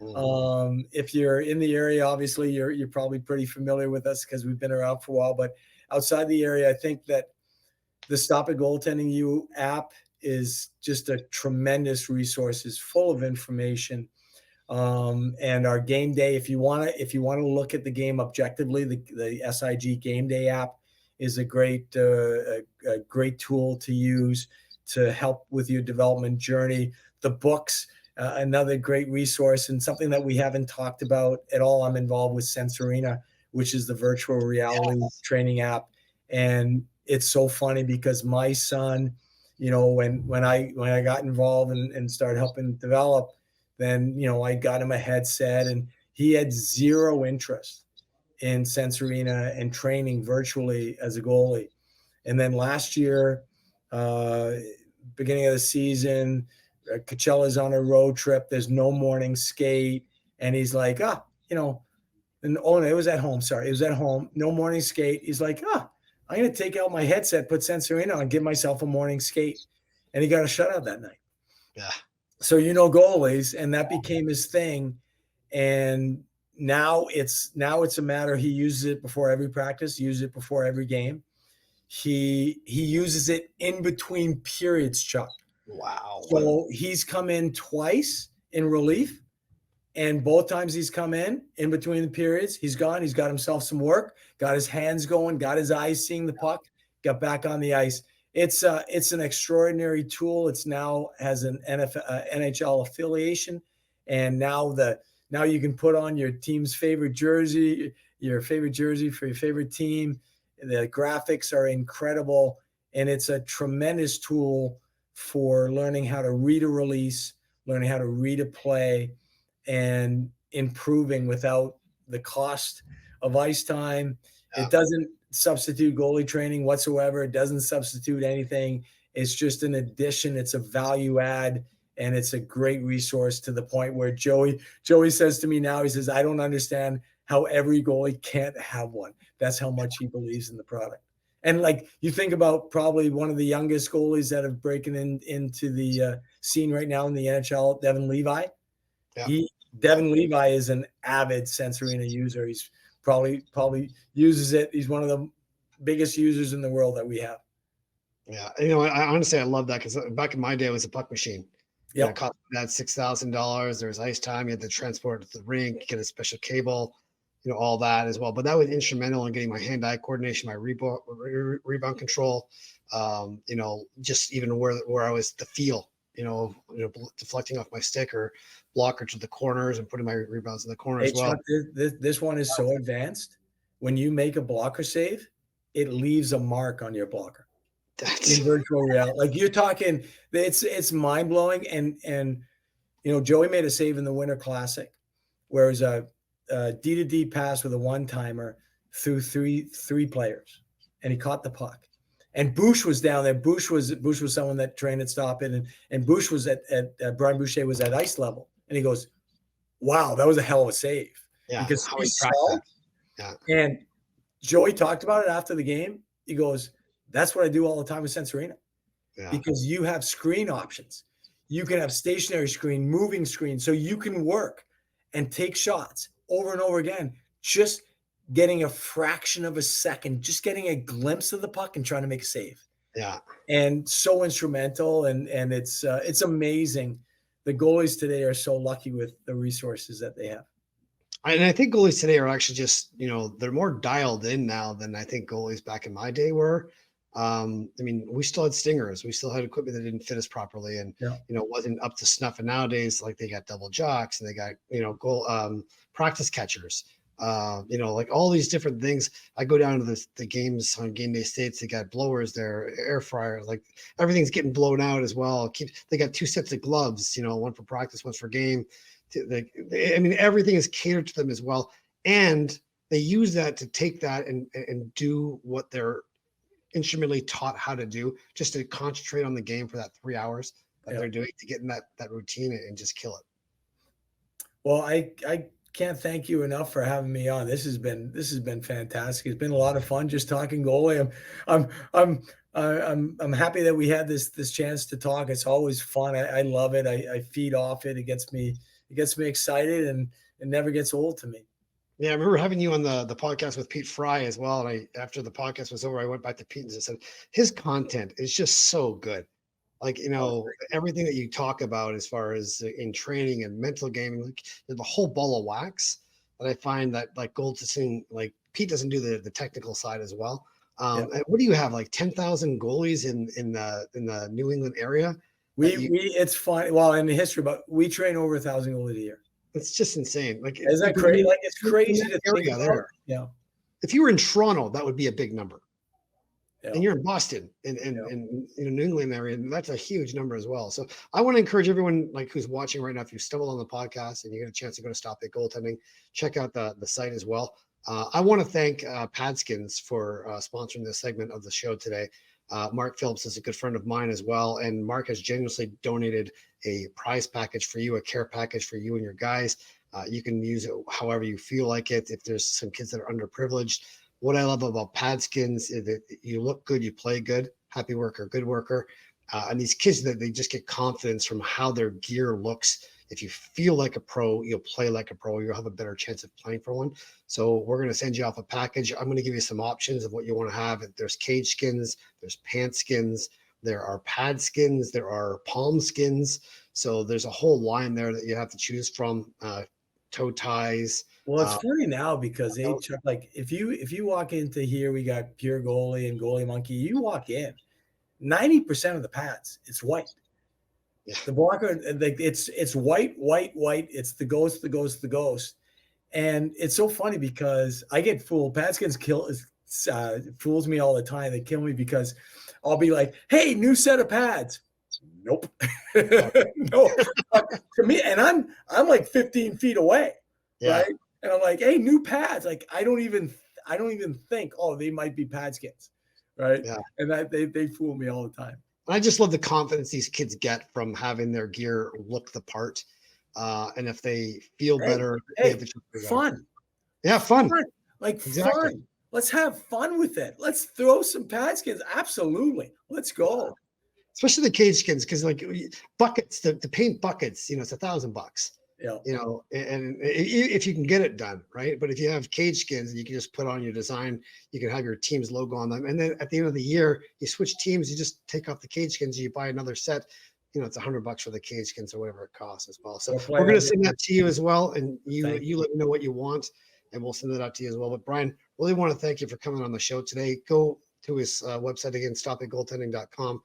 Mm-hmm. If you're in the area, obviously you're probably pretty familiar with us because we've been around for a while. But outside the area, I think that the Stop It Goaltending.out app is just a tremendous resource. It's full of information. And our game day, if you want to look at the game objectively, the SIG game day app is a great tool to use to help with your development journey. The books, another great resource, and something that we haven't talked about at all. I'm involved with Sensorina, which is the virtual reality training app. And it's so funny because my son, when I got involved and started helping develop, then, I got him a headset, and he had zero interest in Sensorina and training virtually as a goalie. And then last year, beginning of the season, Coachella's on a road trip. There's no morning skate. And he's like, no, it was at home. Sorry. It was at home. No morning skate. He's like, I'm going to take out my headset, put Sensorina on, and give myself a morning skate. And he got a shutout that night. Yeah. So, goalies, and that became his thing. And now it's a matter, he uses it before every practice, uses it before every game. He uses it in between periods, Chuck. Wow. So he's come in twice in relief, and both times he's come in between the periods, he's got himself some work, got his hands going, got his eyes seeing the puck, got back on the ice. It's an extraordinary tool. It's now has an NHL affiliation, and now you can put on your team's favorite jersey, for your favorite team. The graphics are incredible, and it's a tremendous tool for learning how to read a release, learning how to read a play, and improving without the cost of ice time. Yeah. It doesn't substitute goalie training whatsoever. It doesn't substitute anything. It's just an addition. It's a value add, and it's a great resource to the point where Joey says to me now, he says, I don't understand how every goalie can't have one. That's how much he believes in the product. And you think about probably one of the youngest goalies that have broken into the scene right now in the NHL, Devin Levi. Yeah. Devin Levi is an avid Sensorina user. He's probably uses it. He's one of the biggest users in the world that we have. Yeah. I honestly, I love that because back in my day, it was a puck machine. Yeah. It cost that $6,000. There was ice time. You had to transport it to the rink, get a special cable, all that as well. But that was instrumental in getting my hand-eye coordination, my rebound control, just even where I was, the feel, deflecting off my stick or blocker to the corners and putting my rebounds in the corner as well. This one is so advanced. When you make a blocker save, it leaves a mark on your blocker. That's in virtual reality. You're talking, it's mind blowing. And Joey made a save in the Winter Classic where it was a D-to-D pass with a one-timer through three players, and he caught the puck. And Bush was down there. Bush was someone that trained at Stop It, and Bush was at Brian Boucher was at ice level, and he goes, "Wow, that was a hell of a save." Yeah, because how he he tracked saw. that. Yeah. And Joey talked about it after the game. He goes, "That's what I do all the time with Sense Arena, because you have screen options. You can have stationary screen, moving screen, so you can work and take shots over and over again, just getting a fraction of a second, just getting a glimpse of the puck and trying to make a save." Yeah. And so instrumental, and it's amazing. The goalies today are so lucky with the resources that they have. And I think goalies today are actually just, they're more dialed in now than I think goalies back in my day were. We still had stingers. We still had equipment that didn't fit us properly and, wasn't up to snuff. And nowadays, like, they got double jocks and they got, goal practice catchers, like all these different things. I go down to the games on game day states. They got blowers there, air fryer, like everything's getting blown out as well. They got 2 sets of gloves, one for practice, one for game. Everything is catered to them as well. And they use that to take that and do what they're instrumentally taught how to do, just to concentrate on the game for that 3 hours that they're doing, to get in that routine and just kill it. Well, I can't thank you enough for having me on. This has been fantastic. It's been a lot of fun just talking goalie. I'm happy that we had this chance to talk. It's always fun. I love it. I feed off it. It gets me excited, and it never gets old to me. Yeah, I remember having you on the podcast with Pete Fry as well. And after the podcast was over, I went back to Pete and said, his content is just so good. Like, everything that you talk about as far as in training and mental gaming, like the whole ball of wax that I find that, like, goaltending, like Pete doesn't do the technical side as well. And what do you have, like 10,000 goalies in the New England area? It's fun. Well, in the history, but we train over 1,000 goalies a year. It's just insane. Like, isn't that crazy? Like, it's crazy to think about. There. Yeah. If you were in Toronto, that would be a big number. Yeah. And you're in Boston and New England area, and that's a huge number as well. So I want to encourage everyone, like, who's watching right now, if you stumble on the podcast and you get a chance to go to Stop It Goaltending, check out the site as well. I want to thank Padskins for sponsoring this segment of the show today. Mark Phillips is a good friend of mine as well, and Mark has generously donated a prize package for you, a care package for you and your guys. You can use it however you feel like it. If there's some kids that are underprivileged, what I love about Padskins is that you look good, you play good, happy worker, good worker. And these kids, that they just get confidence from how their gear looks. If you feel like a pro, you'll play like a pro. You'll have a better chance of playing for one. So we're going to send you off a package. I'm going to give you some options of what you want to have. There's cage skins, there's pant skins, there are pad skins, there are palm skins. So there's a whole line there that you have to choose from. Toe ties. Well, it's funny now because Chuck, like, if you walk into here, we got Pure Goalie and Goalie Monkey. You walk in, 90% of the pads, it's white. Yeah. The blocker, it's white. It's the ghost. And it's so funny because I get fooled. Padskins fools me all the time. They kill me because I'll be like, "Hey, new set of pads." Nope. No. To me, and I'm like 15 feet away, right? And I'm like, "Hey, new pads." Like, I don't even think, "Oh, they might be Padskins," right? Yeah. And that they fool me all the time. I just love the confidence these kids get from having their gear look the part. And if they feel better, they have fun. Yeah, fun. Like, exactly. Fun. Let's have fun with it. Let's throw some Padskins. Absolutely. Let's go. Especially the cage skins, because, like, buckets, the paint buckets, it's $1,000. Yeah. And if you can get it done, right? But if you have cage skins, you can just put on your design. You can have your team's logo on them, and then at the end of the year, you switch teams. You just take off the cage skins. You buy another set. It's $100 for the cage skins or whatever it costs as well. So we're going to send that to you as well, and you let me know what you want, and we'll send it out to you as well. But Brian, really want to thank you for coming on the show today. Go to his website again, stopitgoaltending.out.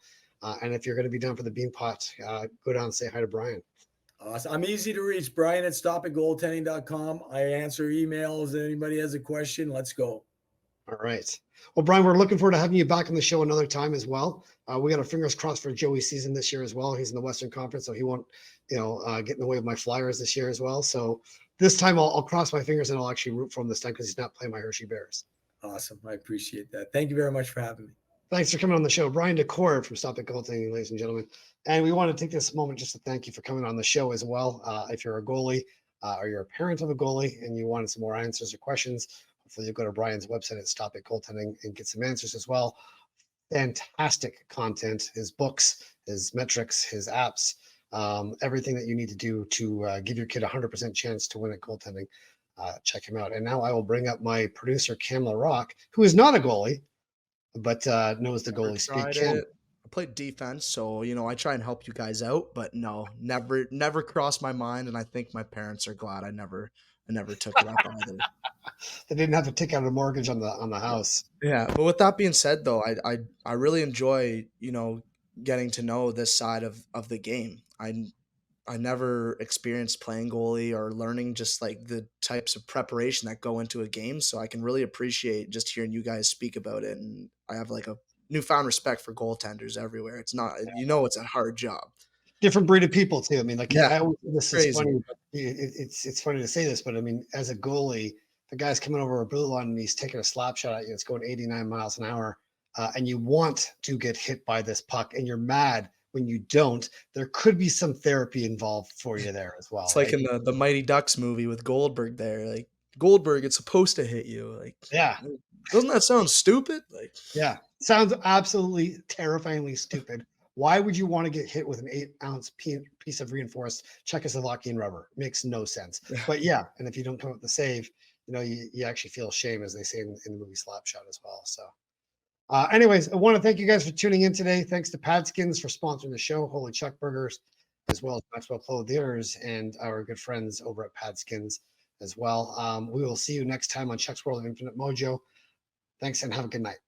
And if you're going to be down for the Beanpot, go down and say hi to Brian. Awesome. I'm easy to reach. Brian at stopitgoaltending.out. I answer emails. Anybody has a question, let's go. All right. Well, Brian, we're looking forward to having you back on the show another time as well. We got our fingers crossed for Joey's season this year as well. He's in the Western Conference, so he won't, get in the way of my Flyers this year as well. So this time I'll cross my fingers and I'll actually root for him this time because he's not playing my Hershey Bears. Awesome. I appreciate that. Thank you very much for having me. Thanks for coming on the show. Brian Daccord from Stop It Goaltending, ladies and gentlemen. And we want to take this moment just to thank you for coming on the show as well. If you're a goalie or you're a parent of a goalie and you wanted some more answers or questions, hopefully you'll go to Brian's website at Stop It Goaltending and get some answers as well. Fantastic content, his books, his metrics, his apps, everything that you need to do to give your kid a 100% chance to win at goaltending. Check him out. And now I will bring up my producer, Kamla Rock, who is not a goalie, but knows the goalie speak. I played defense, so I try and help you guys out, but no, never crossed my mind, and I think my parents are glad I never took it up either. They didn't have to take out a mortgage on the house. Yeah, but with that being said, though, I really enjoy getting to know this side of the game. I never experienced playing goalie or learning just like the types of preparation that go into a game, so I can really appreciate just hearing you guys speak about it, and I have like a newfound respect for goaltenders everywhere. It's not, it's a hard job. Different breed of people too. I mean, like, Yeah, I always, this crazy. is funny. It's funny to say this, but I mean, as a goalie, the guy's coming over a blue line and he's taking a slap shot at you. It's going 89 miles an hour, and you want to get hit by this puck, and you're mad when you don't. There could be some therapy involved for you there as well. It's like in the Mighty Ducks movie with Goldberg there. Like, Goldberg, it's supposed to hit you. Like, yeah. Doesn't that sound stupid? Like, yeah, sounds absolutely terrifyingly stupid. Why would you want to get hit with an 8-ounce piece of reinforced Czechoslovakian rubber? Makes no sense. But yeah, and if you don't come up with the save, you actually feel shame, as they say in the movie Slapshot as well. So anyways, I want to thank you guys for tuning in today. Thanks to Padskins for sponsoring the show, Holy Chuck Burgers, as well as Maxwell Clothiers and our good friends over at Padskins as well. We will see you next time on Chuck's World of Infinite Mojo. Thanks and have a good night.